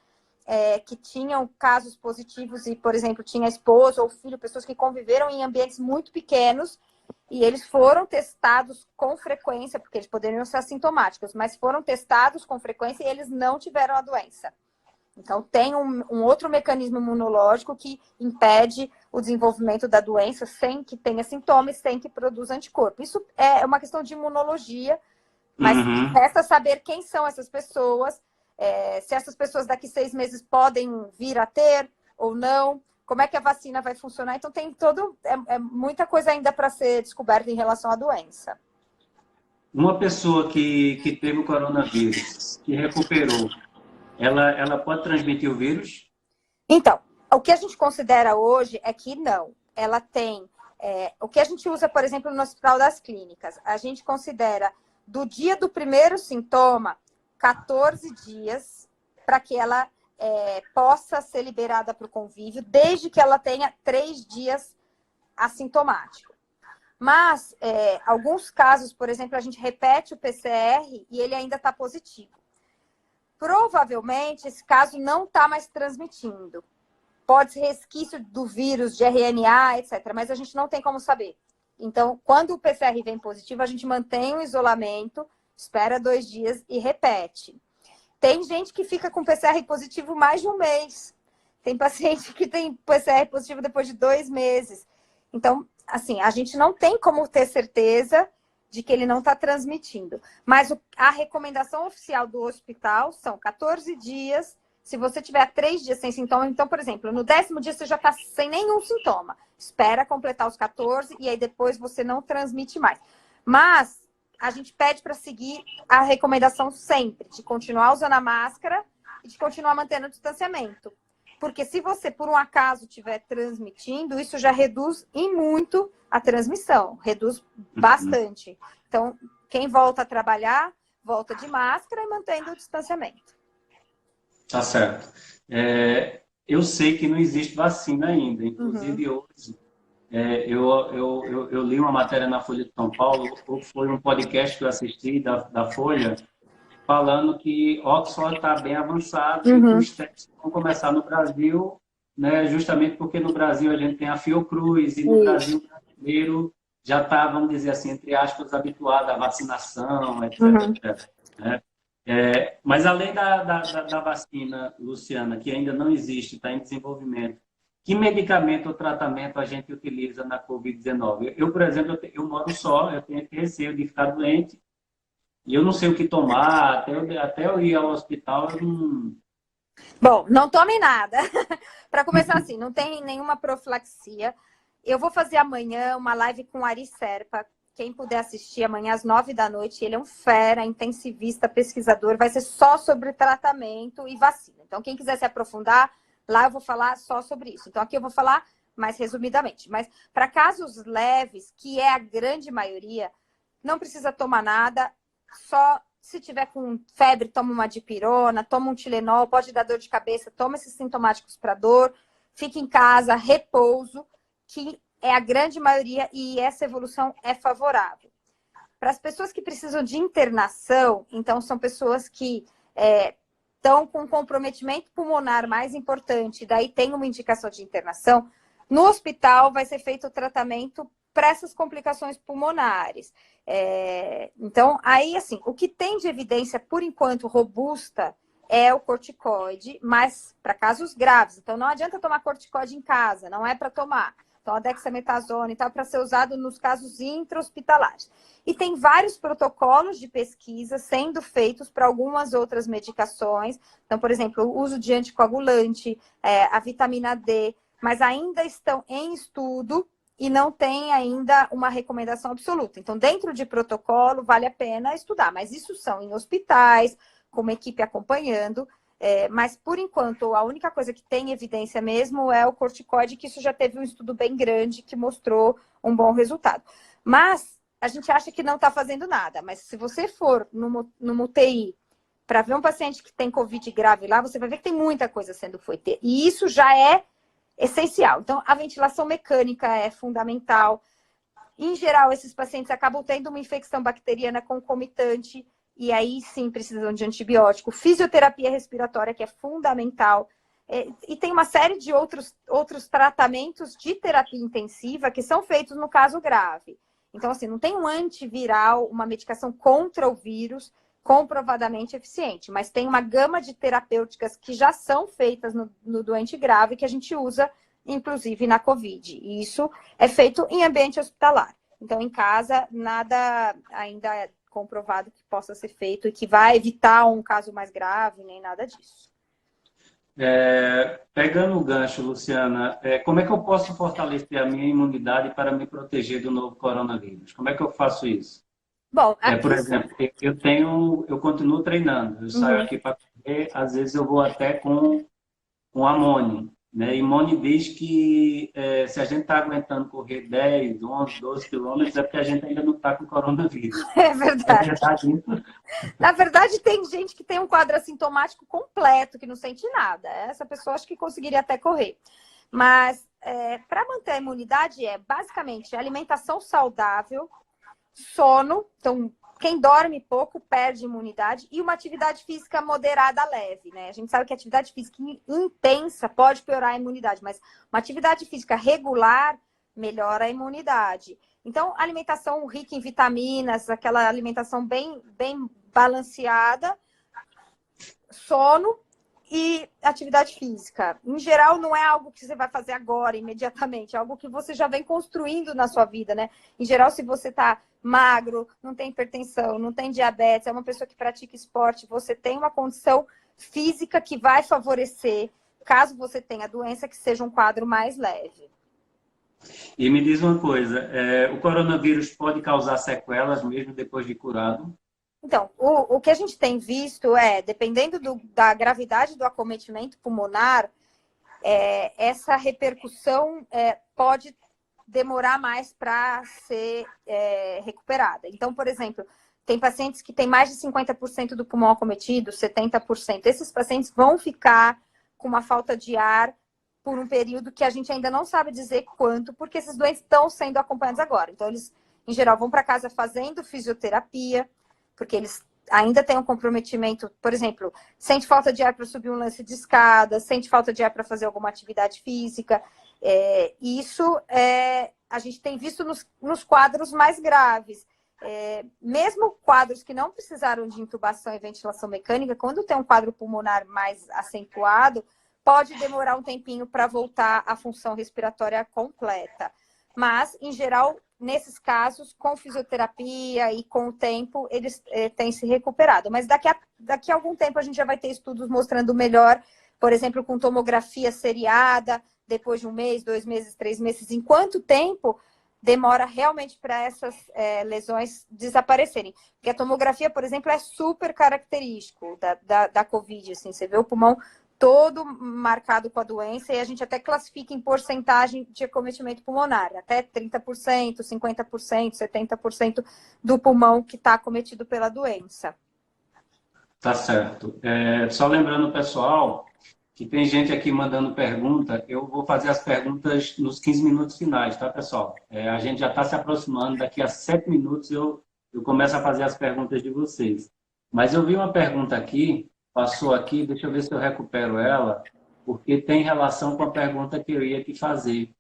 que tinham casos positivos e, por exemplo, tinha esposa ou filho, pessoas que conviveram em ambientes muito pequenos e eles foram testados com frequência, porque eles poderiam ser assintomáticos, mas foram testados com frequência e eles não tiveram a doença. Então, tem um outro mecanismo imunológico que impede o desenvolvimento da doença sem que tenha sintomas, sem que produza anticorpo. Isso é uma questão de imunologia, mas resta saber quem são essas pessoas, se essas pessoas daqui 6 meses podem vir a ter ou não, como é que a vacina vai funcionar. Então, tem muita coisa ainda para ser descoberta em relação à doença. Uma pessoa que teve o coronavírus, que recuperou, ela pode transmitir o vírus? Então, o que a gente considera hoje é que não. Ela tem... o que a gente usa, por exemplo, no Hospital das Clínicas, a gente considera do dia do primeiro sintoma, 14 dias para que ela possa ser liberada para o convívio, desde que ela tenha 3 dias assintomático. Mas, alguns casos, por exemplo, a gente repete o PCR e ele ainda está positivo. Provavelmente, esse caso não está mais transmitindo. Pode ser resquício do vírus, de RNA, etc. Mas a gente não tem como saber. Então, quando o PCR vem positivo, a gente mantém o isolamento, espera 2 dias e repete. Tem gente que fica com PCR positivo mais de 1 mês. Tem paciente que tem PCR positivo depois de 2 meses. Então, assim, a gente não tem como ter certeza de que ele não está transmitindo. Mas a recomendação oficial do hospital são 14 dias. Se você tiver 3 dias sem sintoma, então, por exemplo, no 10º dia você já está sem nenhum sintoma. Espera completar os 14 e aí depois você não transmite mais. Mas a gente pede para seguir a recomendação sempre, de continuar usando a máscara e de continuar mantendo o distanciamento. Porque se você, por um acaso, estiver transmitindo, isso já reduz em muito a transmissão. Reduz bastante. Então, quem volta a trabalhar, volta de máscara e mantendo o distanciamento. Tá certo. Eu sei que não existe vacina ainda. Inclusive, hoje, eu li uma matéria na Folha de São Paulo, ou foi um podcast que eu assisti da Folha, falando que Oxford está bem avançado e os testes vão começar no Brasil, né, justamente porque no Brasil a gente tem a Fiocruz e no Brasil o brasileiro já está, vamos dizer assim, entre aspas, habituado à vacinação, etc. etc. Né? Mas além da vacina, Luciana, que ainda não existe, está em desenvolvimento, que medicamento ou tratamento a gente utiliza na Covid-19? Eu, por exemplo, eu moro só, eu tenho receio de ficar doente, e eu não sei o que tomar, até eu ir ao hospital, eu não... Bom, não tome nada. Para começar assim, não tem nenhuma profilaxia. Eu vou fazer amanhã uma live com o Ari Serpa. Quem puder assistir amanhã às 9 da noite, ele é um fera, intensivista, pesquisador. Vai ser só sobre tratamento e vacina. Então, quem quiser se aprofundar, lá eu vou falar só sobre isso. Então, aqui eu vou falar mais resumidamente. Mas para casos leves, que é a grande maioria, não precisa tomar nada. Só se tiver com febre, toma uma dipirona, toma um Tilenol, pode dar dor de cabeça, toma esses sintomáticos para dor, fique em casa, repouso, que é a grande maioria e essa evolução é favorável. Para as pessoas que precisam de internação, então são pessoas que estão com um comprometimento pulmonar mais importante, daí tem uma indicação de internação, no hospital vai ser feito o tratamento para essas complicações pulmonares. Então, aí, assim, o que tem de evidência, por enquanto, robusta, é o corticoide, mas para casos graves. Então, não adianta tomar corticoide em casa, não é para tomar. Então, a dexametasona e tal, para ser usado nos casos intra-hospitalares. E tem vários protocolos de pesquisa sendo feitos para algumas outras medicações. Então, por exemplo, o uso de anticoagulante, a vitamina D, mas ainda estão em estudo e não tem ainda uma recomendação absoluta. Então, dentro de protocolo, vale a pena estudar. Mas isso são em hospitais, com uma equipe acompanhando. Mas, por enquanto, a única coisa que tem evidência mesmo é o corticoide, que isso já teve um estudo bem grande que mostrou um bom resultado. Mas a gente acha que não está fazendo nada. Mas se você for numa UTI para ver um paciente que tem Covid grave lá, você vai ver que tem muita coisa sendo feita. E isso já é essencial. Então, a ventilação mecânica é fundamental. Em geral, esses pacientes acabam tendo uma infecção bacteriana concomitante e aí sim precisam de antibiótico. Fisioterapia respiratória, que é fundamental. E tem uma série de outros tratamentos de terapia intensiva que são feitos no caso grave. Então, assim, não tem um antiviral, uma medicação contra o vírus comprovadamente eficiente, mas tem uma gama de terapêuticas que já são feitas no doente grave que a gente usa, inclusive na COVID. E isso é feito em ambiente hospitalar. Então, em casa, nada ainda é comprovado que possa ser feito e que vai evitar um caso mais grave, nem nada disso. Pegando o gancho, Luciana, como é que eu posso fortalecer a minha imunidade para me proteger do novo coronavírus? Como é que eu faço isso? Bom, aqui... Por exemplo, eu continuo treinando, eu saio aqui para correr, às vezes eu vou até com amônio, né? E Mone diz que se a gente está aguentando correr 10, 11, 12 quilômetros é porque a gente ainda não está com coronavírus. É verdade. É verdade isso? Na verdade, tem gente que tem um quadro assintomático completo, que não sente nada. Essa pessoa acho que conseguiria até correr. Mas para manter a imunidade basicamente alimentação saudável, sono, então quem dorme pouco perde imunidade, e uma atividade física moderada leve, né? A gente sabe que a atividade física intensa pode piorar a imunidade, mas uma atividade física regular melhora a imunidade. Então, alimentação rica em vitaminas, aquela alimentação bem balanceada, sono e atividade física. Em geral, não é algo que você vai fazer agora, imediatamente. É algo que você já vem construindo na sua vida, né? Em geral, se você está magro, não tem hipertensão, não tem diabetes, é uma pessoa que pratica esporte, você tem uma condição física que vai favorecer, caso você tenha doença, que seja um quadro mais leve. E me diz uma coisa, o coronavírus pode causar sequelas mesmo depois de curado? Então, o que a gente tem visto dependendo da gravidade do acometimento pulmonar, essa repercussão pode demorar mais para ser recuperada. Então, por exemplo, tem pacientes que têm mais de 50% do pulmão acometido, 70%. Esses pacientes vão ficar com uma falta de ar por um período que a gente ainda não sabe dizer quanto, porque esses doentes estão sendo acompanhados agora. Então, eles, em geral, vão para casa fazendo fisioterapia, porque eles ainda têm um comprometimento, por exemplo, sente falta de ar para subir um lance de escada, sente falta de ar para fazer alguma atividade física. Isso a gente tem visto nos quadros mais graves. Mesmo quadros que não precisaram de intubação e ventilação mecânica, quando tem um quadro pulmonar mais acentuado, pode demorar um tempinho para voltar à função respiratória completa. Mas, em geral, nesses casos, com fisioterapia e com o tempo, eles têm se recuperado. Mas daqui a algum tempo a gente já vai ter estudos mostrando melhor, por exemplo, com tomografia seriada, depois de 1 mês, 2 meses, 3 meses, em quanto tempo demora realmente para essas lesões desaparecerem. Porque a tomografia, por exemplo, é super característico da COVID. Assim, você vê o pulmão todo marcado com a doença e a gente até classifica em porcentagem de acometimento pulmonar, até 30%, 50%, 70% do pulmão que está acometido pela doença. Tá certo. Só lembrando, pessoal, que tem gente aqui mandando pergunta. Eu vou fazer as perguntas nos 15 minutos finais, tá, pessoal? A gente já está se aproximando, daqui a 7 minutos eu começo a fazer as perguntas de vocês. Mas eu vi uma pergunta aqui, passou aqui, deixa eu ver se eu recupero ela, porque tem relação com a pergunta que eu ia te fazer.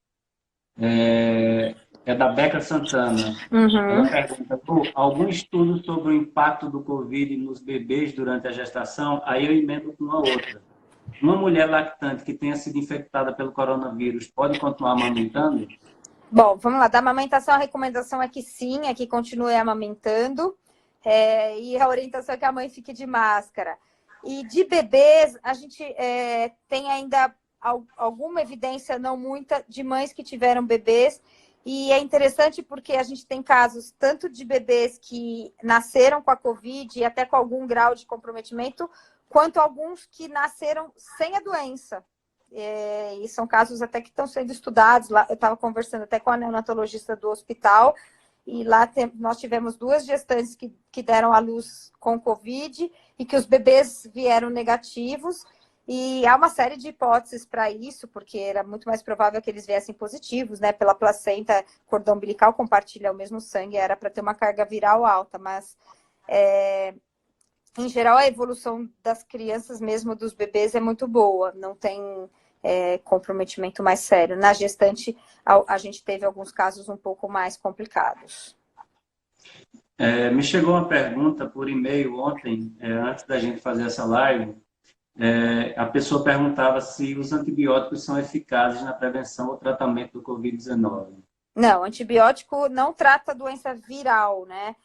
É da Beca Santana. Ela pergunta, algum estudo sobre o impacto do Covid nos bebês durante a gestação? Aí eu emendo com uma outra. Uma mulher lactante que tenha sido infectada pelo coronavírus pode continuar amamentando? Bom, vamos lá. Da amamentação, a recomendação é que sim, é que continue amamentando. E a orientação é que a mãe fique de máscara. E de bebês, a gente tem ainda alguma evidência, não muita, de mães que tiveram bebês. E é interessante porque a gente tem casos tanto de bebês que nasceram com a Covid e até com algum grau de comprometimento, quanto alguns que nasceram sem a doença. E são casos até que estão sendo estudados. Lá, eu estava conversando até com a neonatologista do hospital, e lá nós tivemos 2 gestantes que deram à luz com Covid e que os bebês vieram negativos. E há uma série de hipóteses para isso, porque era muito mais provável que eles viessem positivos, né? Pela placenta, cordão umbilical compartilha o mesmo sangue, era para ter uma carga viral alta, mas em geral a evolução das crianças, mesmo dos bebês, é muito boa, não tem comprometimento mais sério. Na gestante, a gente teve alguns casos um pouco mais complicados. Me chegou uma pergunta por e-mail ontem, antes da gente fazer essa live. A pessoa perguntava se os antibióticos são eficazes na prevenção ou tratamento do Covid-19. Não, antibiótico não trata doença viral, né?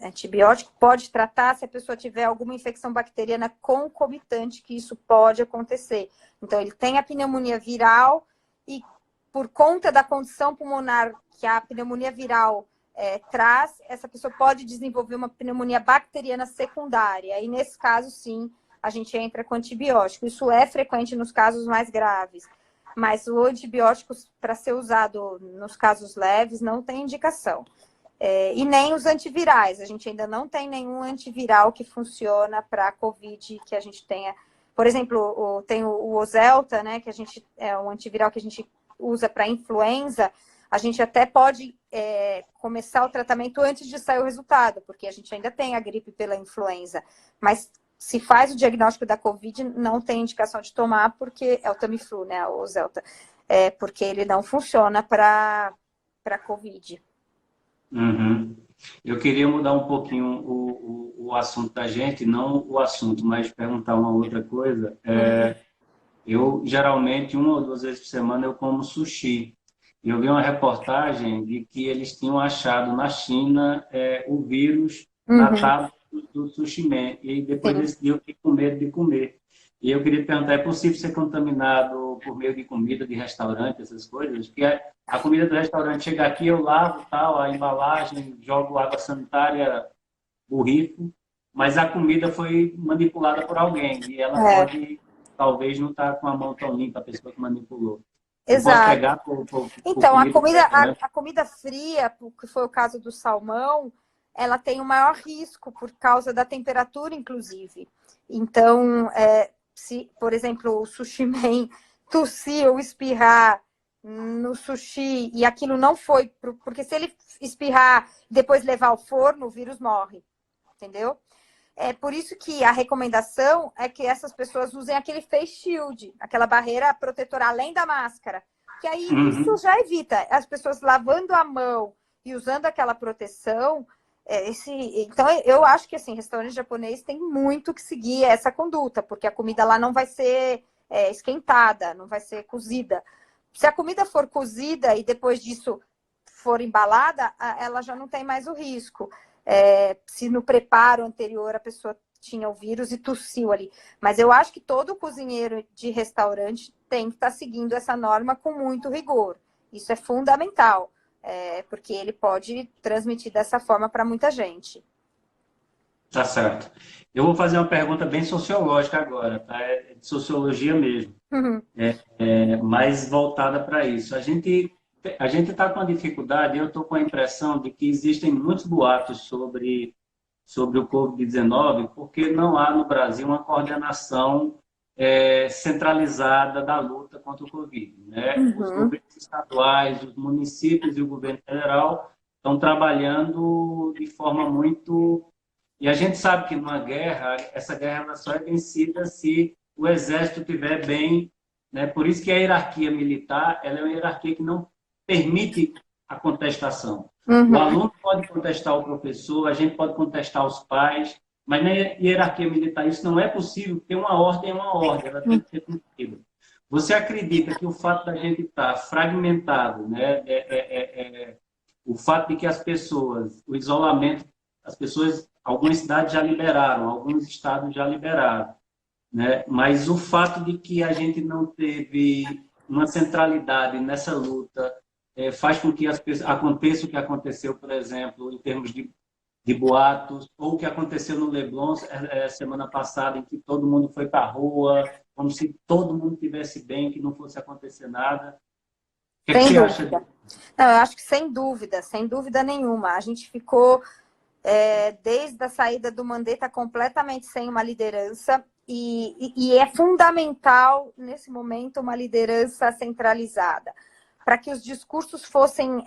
Antibiótico pode tratar se a pessoa tiver alguma infecção bacteriana concomitante, que isso pode acontecer. Então, ele tem a pneumonia viral e, por conta da condição pulmonar que a pneumonia viral traz, essa pessoa pode desenvolver uma pneumonia bacteriana secundária. E, nesse caso, sim, a gente entra com antibiótico. Isso é frequente nos casos mais graves. Mas o antibiótico, para ser usado nos casos leves, não tem indicação. E nem os antivirais. A gente ainda não tem nenhum antiviral que funciona para a Covid que a gente tenha. Por exemplo, tem o Oselta, né, que é um antiviral que a gente usa para influenza. A gente até pode começar o tratamento antes de sair o resultado, porque a gente ainda tem a gripe pela influenza. Mas se faz o diagnóstico da Covid, não tem indicação de tomar, porque é o Tamiflu, né, o Oselta, porque ele não funciona para Covid. Uhum. Eu queria mudar um pouquinho o assunto da gente, não o assunto, mas perguntar uma outra coisa. Eu, geralmente, uma ou duas vezes por semana, eu como sushi. E eu vi uma reportagem de que eles tinham achado na China o vírus na Uhum, tábua do sushi man. E depois sim. desse dia eu fiquei com medo de comer. E eu queria te perguntar, é possível ser contaminado por meio de comida de restaurante, essas coisas? Porque a comida do restaurante chega aqui, eu lavo tal, a embalagem, jogo água sanitária, borrifo, mas a comida foi manipulada por alguém e ela É, pode, talvez, não estar com a mão tão limpa, a pessoa que manipulou. Eu posso exato. pegar por Então, comida do restaurante? a comida fria, que foi o caso do salmão, ela tem o maior risco por causa da temperatura, inclusive. Então, se, por exemplo, o sushi man tossir ou espirrar no sushi e aquilo não foi... Porque se ele espirrar e depois levar ao forno, o vírus morre, entendeu? É por isso que a recomendação é que essas pessoas usem aquele face shield, aquela barreira protetora além da máscara. Que aí isso Uhum. já evita as pessoas lavando a mão e usando aquela proteção. Então, eu acho que assim, restaurante japonês tem muito que seguir essa conduta, porque a comida lá não vai ser esquentada, não vai ser cozida. Se a comida for cozida e depois disso for embalada, ela já não tem mais o risco. Se no preparo anterior a pessoa tinha o vírus e tossiu ali. Mas eu acho que todo cozinheiro de restaurante tem que estar seguindo essa norma com muito rigor. Isso é fundamental, porque ele pode transmitir dessa forma para muita gente. Tá certo. Eu vou fazer uma pergunta bem sociológica agora, tá? É de sociologia mesmo, Uhum. mais voltada para isso. A gente está com a dificuldade, eu estou com a impressão de que existem muitos boatos sobre o Covid-19, porque não há no Brasil uma coordenação centralizada da luta contra o Covid, né? Os Uhum. governos estaduais, os municípios e o governo federal estão trabalhando de forma muito... E a gente sabe que numa guerra, essa guerra ela só é vencida se o exército estiver bem, né? Por isso que a hierarquia militar ela é uma hierarquia que não permite a contestação. O Uhum. aluno pode contestar o professor, a gente pode contestar os pais, mas na hierarquia militar isso não é possível, porque uma ordem é uma ordem, ela tem que ser cumprida. Você acredita que o fato da gente estar fragmentado, né, o fato de que as pessoas, o isolamento, as pessoas, algumas cidades já liberaram, alguns estados já liberaram, né? Mas o fato de que a gente não teve uma centralidade nessa luta faz com que aconteça o que aconteceu, por exemplo, em termos de boatos, ou o que aconteceu no Leblon semana passada, em que todo mundo foi para a rua, como se todo mundo estivesse bem, que não fosse acontecer nada. O que é que Sem você acha dúvida. disso? Não, eu acho que sem dúvida nenhuma. A gente ficou, desde a saída do Mandetta, completamente sem uma liderança. E é fundamental, nesse momento, uma liderança centralizada, para que os discursos fossem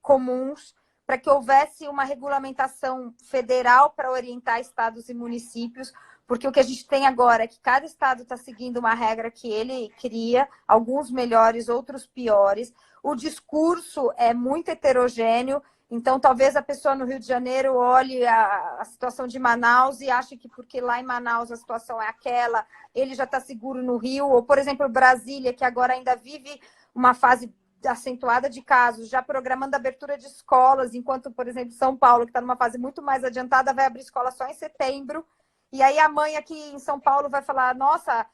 comuns, para que houvesse uma regulamentação federal para orientar estados e municípios, porque o que a gente tem agora é que cada estado está seguindo uma regra que ele cria, alguns melhores, outros piores. O discurso é muito heterogêneo Então, talvez a pessoa no Rio de Janeiro olhe a situação de Manaus e ache que porque lá em Manaus a situação é aquela, ele já está seguro no Rio. Ou, por exemplo, Brasília, que agora ainda vive uma fase acentuada de casos, já programando a abertura de escolas, enquanto, por exemplo, São Paulo, que está numa fase muito mais adiantada, vai abrir escola só em setembro. E aí a mãe aqui em São Paulo vai falar, nossa,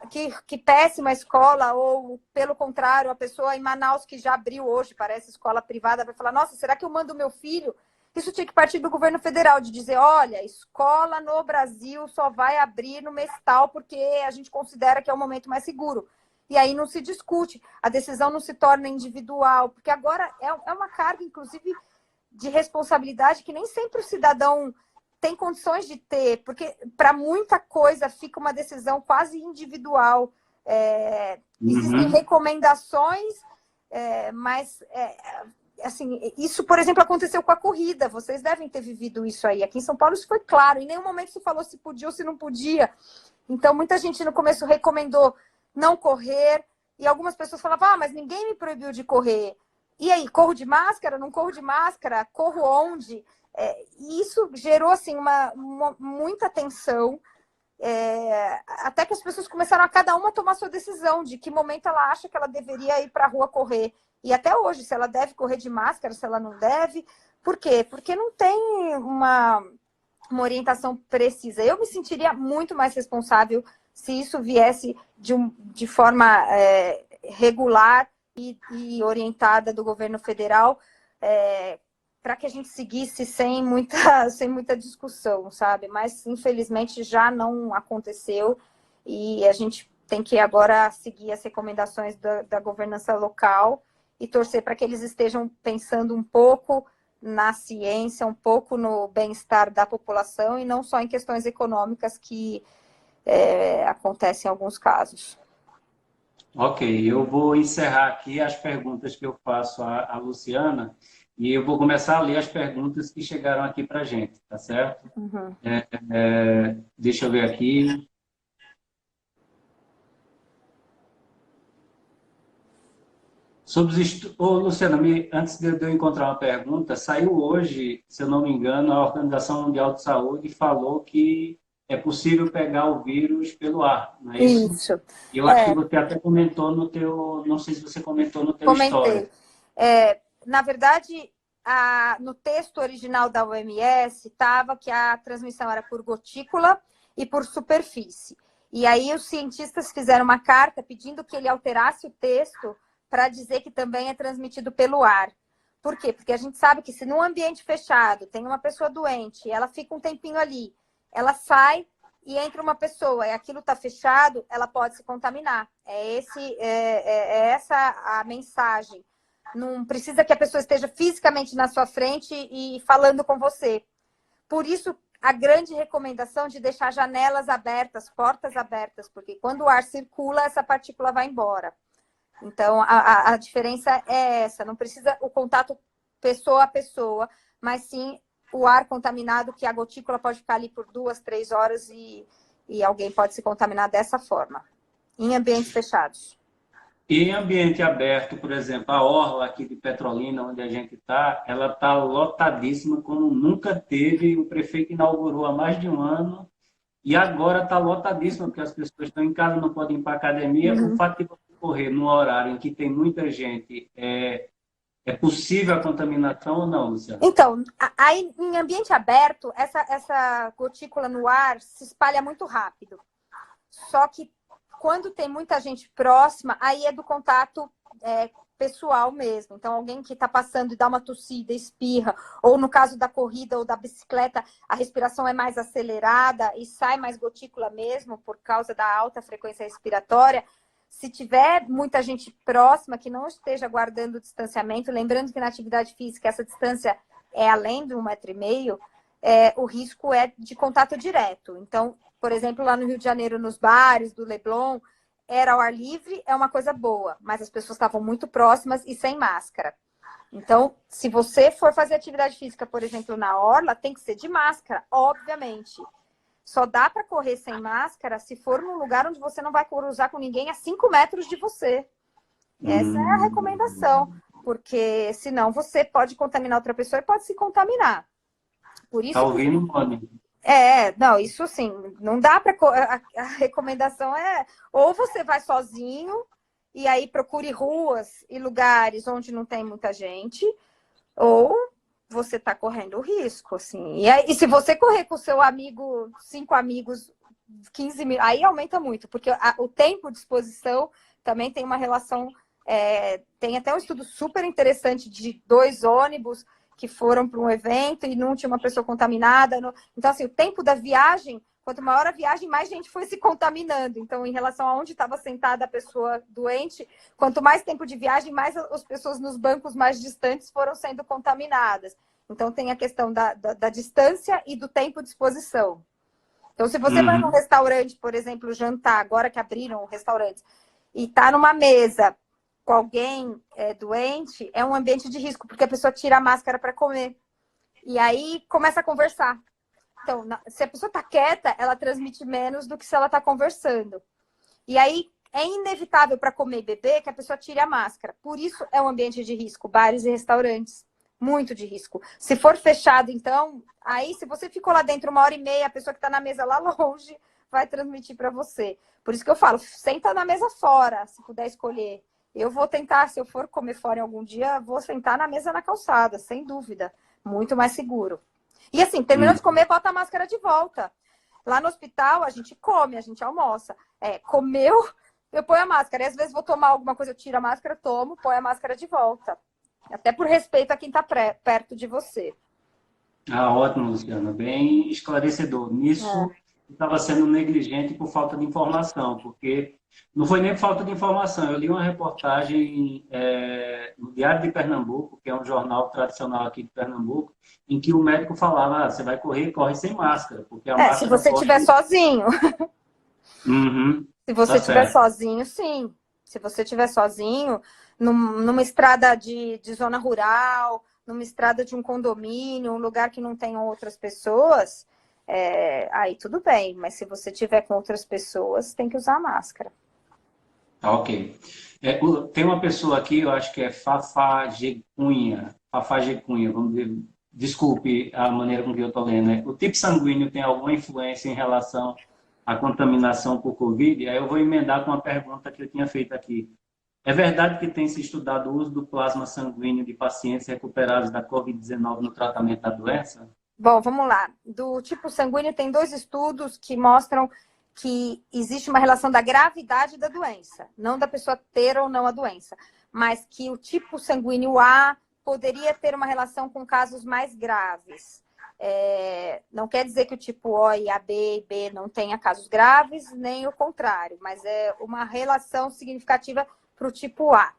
que péssima escola, ou pelo contrário, a pessoa em Manaus, que já abriu hoje, parece escola privada, vai falar, nossa, será que eu mando meu filho? Isso tinha que partir do governo federal, de dizer, olha, escola no Brasil só vai abrir no mês tal, porque a gente considera que é o momento mais seguro. E aí não se discute, a decisão não se torna individual, porque agora é uma carga, inclusive, de responsabilidade que nem sempre o cidadão tem condições de ter, porque para muita coisa fica uma decisão quase individual. Existem recomendações, mas assim, isso, por exemplo, aconteceu com a corrida. Vocês devem ter vivido isso aí. Aqui em São Paulo isso foi claro. Em nenhum momento se falou se podia ou se não podia. Então, muita gente no começo recomendou não correr, e algumas pessoas falavam, mas ninguém me proibiu de correr. E aí, corro de máscara? Não corro de máscara? Corro onde? E isso gerou assim, muita tensão, até que as pessoas começaram a cada uma tomar sua decisão de que momento ela acha que ela deveria ir para a rua correr. E até hoje, se ela deve correr de máscara, se ela não deve. Por quê? Porque não tem uma orientação precisa. Eu me sentiria muito mais responsável se isso viesse de forma regular e orientada do governo federal, para que a gente seguisse sem muita discussão, sabe? Mas, infelizmente, já não aconteceu e a gente tem que agora seguir as recomendações da governança local e torcer para que eles estejam pensando um pouco na ciência, um pouco no bem-estar da população e não só em questões econômicas que acontecem em alguns casos. Ok, eu vou encerrar aqui as perguntas que eu faço à Luciana e eu vou começar a ler as perguntas que chegaram aqui para a gente, tá certo? Uhum. Deixa eu ver aqui. Luciana, antes de eu encontrar uma pergunta, saiu hoje, se eu não me engano, a Organização Mundial de Saúde falou que é possível pegar o vírus pelo ar, não é isso? Isso. Eu acho que você até comentou no teu, não sei se você comentou no teu story. Na verdade, no texto original da OMS estava que a transmissão era por gotícula e por superfície. E aí os cientistas fizeram uma carta pedindo que ele alterasse o texto para dizer que também é transmitido pelo ar. Por quê? Porque a gente sabe que se num ambiente fechado tem uma pessoa doente, ela fica um tempinho ali, ela sai e entra uma pessoa, e aquilo está fechado, ela pode se contaminar. É essa a mensagem. Não precisa que a pessoa esteja fisicamente na sua frente e falando com você. Por isso, a grande recomendação de deixar janelas abertas, portas abertas, porque quando o ar circula, essa partícula vai embora. Então, a diferença é essa. Não precisa o contato pessoa a pessoa, mas sim o ar contaminado, que a gotícula pode ficar ali por 2, 3 horas e alguém pode se contaminar dessa forma, em ambientes fechados. E em ambiente aberto, por exemplo, a orla aqui de Petrolina, onde a gente está, ela está lotadíssima, como nunca teve. O prefeito inaugurou há mais de um ano e agora está lotadíssima, porque as pessoas estão em casa, não podem ir para a academia. O fato de você correr num horário em que tem muita gente, é possível a contaminação ou não, Luciana? Então, aí em ambiente aberto, essa gotícula no ar se espalha muito rápido. Só que quando tem muita gente próxima, aí é do contato pessoal mesmo. Então, alguém que está passando e dá uma tossida, espirra, ou no caso da corrida ou da bicicleta, a respiração é mais acelerada e sai mais gotícula mesmo por causa da alta frequência respiratória. Se tiver muita gente próxima que não esteja guardando o distanciamento, lembrando que na atividade física essa distância é além de 1,5 metro, o risco é de contato direto. Então, por exemplo, lá no Rio de Janeiro, nos bares do Leblon, era ao ar livre, é uma coisa boa, mas as pessoas estavam muito próximas e sem máscara. Então, se você for fazer atividade física, por exemplo, na orla, tem que ser de máscara, obviamente. Só dá para correr sem máscara se for num lugar onde você não vai cruzar com ninguém a 5 metros de você. Essa é a recomendação. porque senão você pode contaminar outra pessoa e pode se contaminar. Por isso Tá ouvindo, Mone? não, isso sim, não dá para. A recomendação é ou você vai sozinho e aí procure ruas e lugares onde não tem muita gente, ou você está correndo risco, assim. E se você correr com o seu amigo, 5 amigos, 15 mil, aí aumenta muito, porque o tempo de exposição também tem uma relação. Tem até um estudo super interessante de 2 ônibus que foram para um evento e não tinha uma pessoa contaminada. Então, assim, o tempo da viagem, quanto maior a viagem, mais gente foi se contaminando. Então, em relação a onde estava sentada a pessoa doente, quanto mais tempo de viagem, mais as pessoas nos bancos mais distantes foram sendo contaminadas. Então, tem a questão da distância e do tempo de exposição. Então, se você vai num restaurante, por exemplo, jantar, agora que abriram restaurantes, e está numa mesa com alguém doente, é um ambiente de risco, porque a pessoa tira a máscara para comer. E aí começa a conversar. Então, se a pessoa está quieta, ela transmite menos do que se ela está conversando. E aí é inevitável para comer e beber que a pessoa tire a máscara. Por isso é um ambiente de risco, bares e restaurantes. Muito de risco. Se for fechado, então, aí se você ficou lá dentro 1h30, a pessoa que está na mesa lá longe vai transmitir para você. Por isso que eu falo, senta na mesa fora, se puder escolher. Eu vou tentar, se eu for comer fora em algum dia, vou sentar na mesa na calçada, sem dúvida. Muito mais seguro. E assim, terminou de comer, bota a máscara de volta. Lá no hospital, a gente come, a gente almoça. Comeu, eu ponho a máscara. E às vezes vou tomar alguma coisa, eu tiro a máscara, tomo, ponho a máscara de volta. Até por respeito a quem está perto de você. Ah, ótimo, Luciana. Bem esclarecedor. Nisso, eu estava sendo negligente por falta de informação, porque não foi nem por falta de informação. Eu li uma reportagem no Diário de Pernambuco, que é um jornal tradicional aqui de Pernambuco, em que o médico falava, você vai correr, corre sem máscara, porque a máscara... Se você estiver sozinho. Se você Tá estiver certo. sozinho, sim. Se você estiver sozinho, numa estrada de zona rural, numa estrada de um condomínio, um lugar que não tenham outras pessoas, aí tudo bem. Mas se você estiver com outras pessoas, tem que usar máscara. Tá, ok. Tem uma pessoa aqui, eu acho que é Fafagecunha. Fafagecunha, vamos ver. Desculpe a maneira com que eu estou lendo. Né? O tipo sanguíneo tem alguma influência em relação à contaminação por Covid? Aí eu vou emendar com uma pergunta que eu tinha feito aqui. É verdade que tem se estudado o uso do plasma sanguíneo de pacientes recuperados da Covid-19 no tratamento da doença? Bom, vamos lá. Do tipo sanguíneo, tem 2 estudos que mostram que existe uma relação da gravidade da doença, não da pessoa ter ou não a doença, mas que o tipo sanguíneo A poderia ter uma relação com casos mais graves. Não quer dizer que o tipo O e a B e B não tenha casos graves, nem o contrário, mas é uma relação significativa para o tipo A.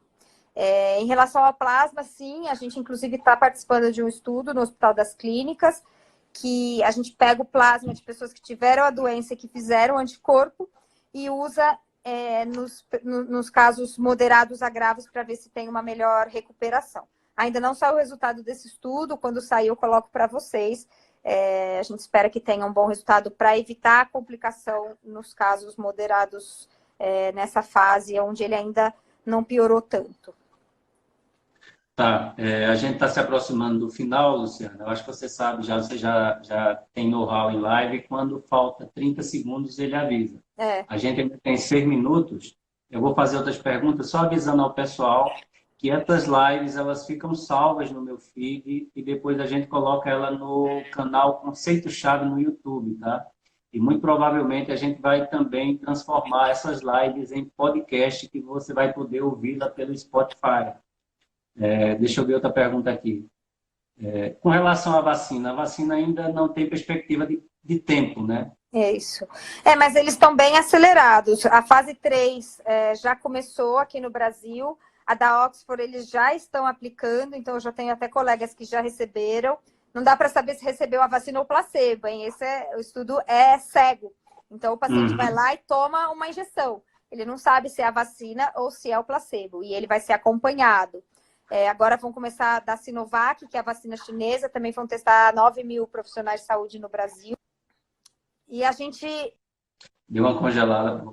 Em relação ao plasma, sim, a gente inclusive está participando de um estudo no Hospital das Clínicas, que a gente pega o plasma de pessoas que tiveram a doença e que fizeram anticorpo e usa nos casos moderados a graves para ver se tem uma melhor recuperação. Ainda não saiu o resultado desse estudo, quando sair eu coloco para vocês. A gente espera que tenha um bom resultado para evitar a complicação nos casos moderados nessa fase, onde ele ainda não piorou tanto. Tá, a gente está se aproximando do final, Luciana. Eu acho que você sabe, você já tem know-how em live, quando falta 30 segundos ele avisa. A gente ainda tem 6 minutos. Eu vou fazer outras perguntas, só avisando ao pessoal que essas lives elas ficam salvas no meu feed e depois a gente coloca ela no canal Conceito-Chave no YouTube, tá? E muito provavelmente a gente vai também transformar essas lives em podcast que você vai poder ouvi-la pelo Spotify. Deixa eu ver outra pergunta aqui. Com relação à vacina, a vacina ainda não tem perspectiva de tempo, né? É isso. Mas eles estão bem acelerados. A fase 3 já começou aqui no Brasil. A da Oxford eles já estão aplicando, então eu já tenho até colegas que já receberam. Não dá para saber se recebeu a vacina ou placebo, hein? O estudo é cego. Então o paciente vai lá e toma uma injeção. Ele não sabe se é a vacina ou se é o placebo. E ele vai ser acompanhado. Agora vão começar da Sinovac, que é a vacina chinesa. Também vão testar 9 mil profissionais de saúde no Brasil. E a gente... Deu uma congelada.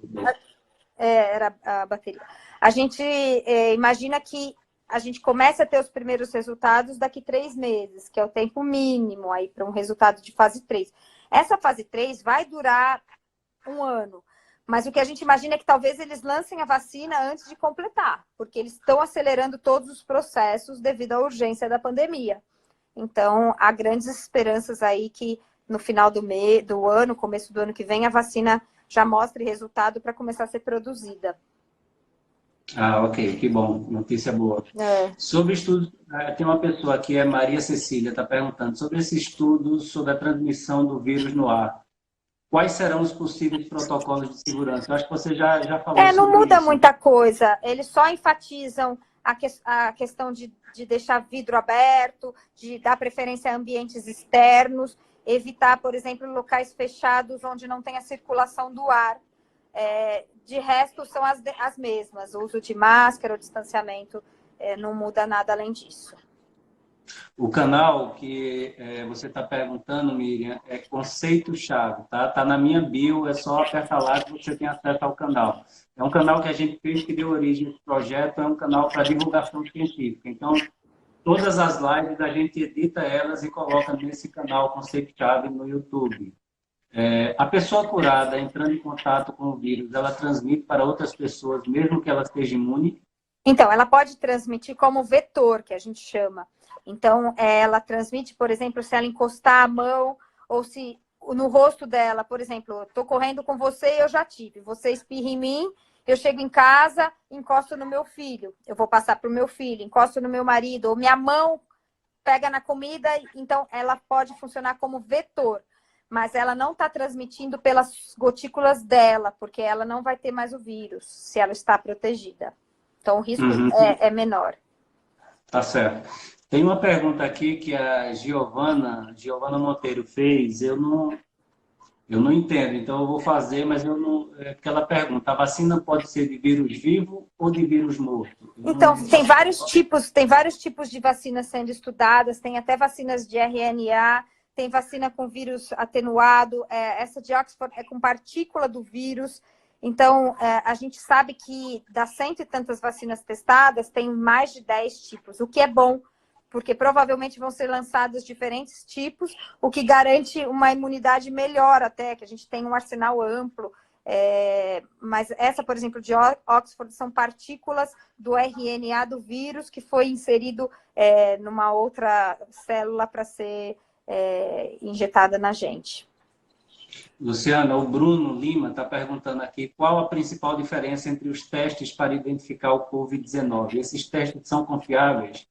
Era a bateria. A gente imagina que a gente começa a ter os primeiros resultados daqui 3 meses, que é o tempo mínimo aí para um resultado de fase 3. Essa fase 3 vai durar 1 ano. Mas o que a gente imagina é que talvez eles lancem a vacina antes de completar, porque eles estão acelerando todos os processos devido à urgência da pandemia. Então, há grandes esperanças aí que no final do ano, começo do ano que vem, a vacina já mostre resultado para começar a ser produzida. Ah, ok, que bom, notícia boa. Sobre estudos, tem uma pessoa aqui, é Maria Cecília, está perguntando sobre esse estudo sobre a transmissão do vírus no ar. Quais serão os possíveis protocolos de segurança? Eu acho que você já falou sobre isso. Não muda muita coisa. Eles só enfatizam a questão de deixar vidro aberto, de dar preferência a ambientes externos, evitar, por exemplo, locais fechados onde não tem a circulação do ar. De resto, são as mesmas. O uso de máscara, o distanciamento, não muda nada além disso. O canal que você está perguntando, Miriam, é Conceito-Chave, tá? Tá na minha bio, é só apertar lá que você tem acesso ao canal. É um canal que a gente fez, que deu origem a esse projeto, é um canal para divulgação científica. Então, todas as lives a gente edita elas e coloca nesse canal Conceito-Chave no YouTube. A pessoa curada, entrando em contato com o vírus, ela transmite para outras pessoas, mesmo que ela esteja imune? Então, ela pode transmitir como vetor, que a gente chama. Então, ela transmite, por exemplo, se ela encostar a mão ou se no rosto dela, por exemplo, eu estou correndo com você e eu já tive. Você espirra em mim, eu chego em casa, encosto no meu filho. Eu vou passar para o meu filho, encosto no meu marido, ou minha mão pega na comida. Então, ela pode funcionar como vetor. Mas ela não está transmitindo pelas gotículas dela, porque ela não vai ter mais o vírus, se ela está protegida. Então, o risco é menor. Tá certo. Tem uma pergunta aqui que a Giovana Monteiro fez, eu não entendo, então eu vou fazer, mas eu não... É porque ela pergunta, a vacina pode ser de vírus vivo ou de vírus morto? Então, tem vários tipos de vacinas sendo estudadas, tem até vacinas de RNA, tem vacina com vírus atenuado, essa de Oxford é com partícula do vírus. Então, a gente sabe que das 100 e tantas vacinas testadas, tem mais de 10 tipos, o que é bom, porque provavelmente vão ser lançados diferentes tipos, o que garante uma imunidade melhor até, que a gente tem um arsenal amplo. Mas essa, por exemplo, de Oxford, são partículas do RNA do vírus que foi inserido numa outra célula para ser injetada na gente. Luciana, o Bruno Lima está perguntando aqui qual a principal diferença entre os testes para identificar o Covid-19. Esses testes são confiáveis?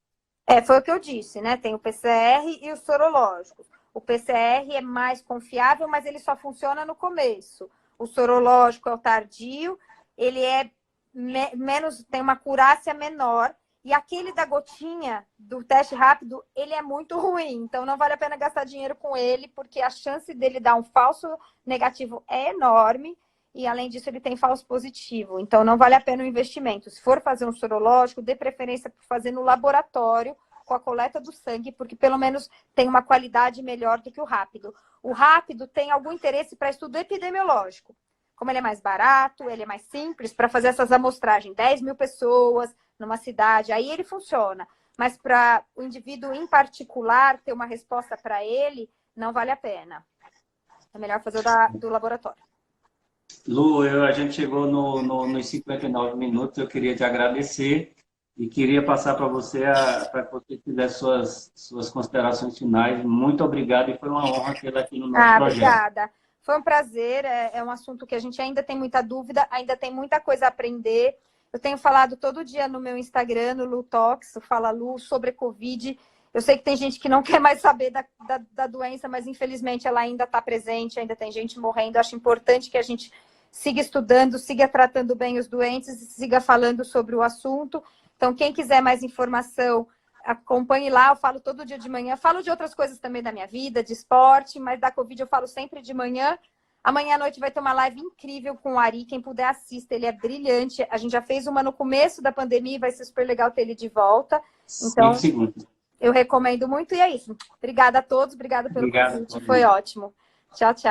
Foi o que eu disse, né? Tem o PCR e o sorológico. O PCR é mais confiável, mas ele só funciona no começo. O sorológico é o tardio, ele é menos, tem uma acurácia menor. E aquele da gotinha, do teste rápido, ele é muito ruim. Então, não vale a pena gastar dinheiro com ele, porque a chance dele dar um falso negativo é enorme. E, além disso, ele tem falso positivo. Então, não vale a pena o investimento. Se for fazer um sorológico, dê preferência por fazer no laboratório, com a coleta do sangue, porque, pelo menos, tem uma qualidade melhor do que o rápido. O rápido tem algum interesse para estudo epidemiológico. Como ele é mais barato, ele é mais simples, para fazer essas amostragens, 10 mil pessoas numa cidade, aí ele funciona. Mas para o indivíduo em particular, ter uma resposta para ele, não vale a pena. É melhor fazer o do laboratório. Lu, a gente chegou nos 59 minutos, eu queria te agradecer e queria passar para você, para que você fizesse suas considerações finais. Muito obrigado e foi uma honra tê-la aqui no nosso projeto. Obrigada. Foi um prazer, é um assunto que a gente ainda tem muita dúvida, ainda tem muita coisa a aprender. Eu tenho falado todo dia no meu Instagram, no Lu Talks, Fala Lu, sobre Covid. Eu sei que tem gente que não quer mais saber da doença, mas infelizmente ela ainda está presente, ainda tem gente morrendo. Eu acho importante que a gente siga estudando, siga tratando bem os doentes e siga falando sobre o assunto. Então, quem quiser mais informação, acompanhe lá, eu falo todo dia de manhã. Falo de outras coisas também da minha vida, de esporte, mas da Covid eu falo sempre de manhã. Amanhã à noite vai ter uma live incrível com o Ari. Quem puder, assista. Ele é brilhante. A gente já fez uma no começo da pandemia e vai ser super legal ter ele de volta. Então, eu recomendo muito. E é isso. Obrigada a todos. Obrigada pelo convite. Foi ótimo. Tchau, tchau.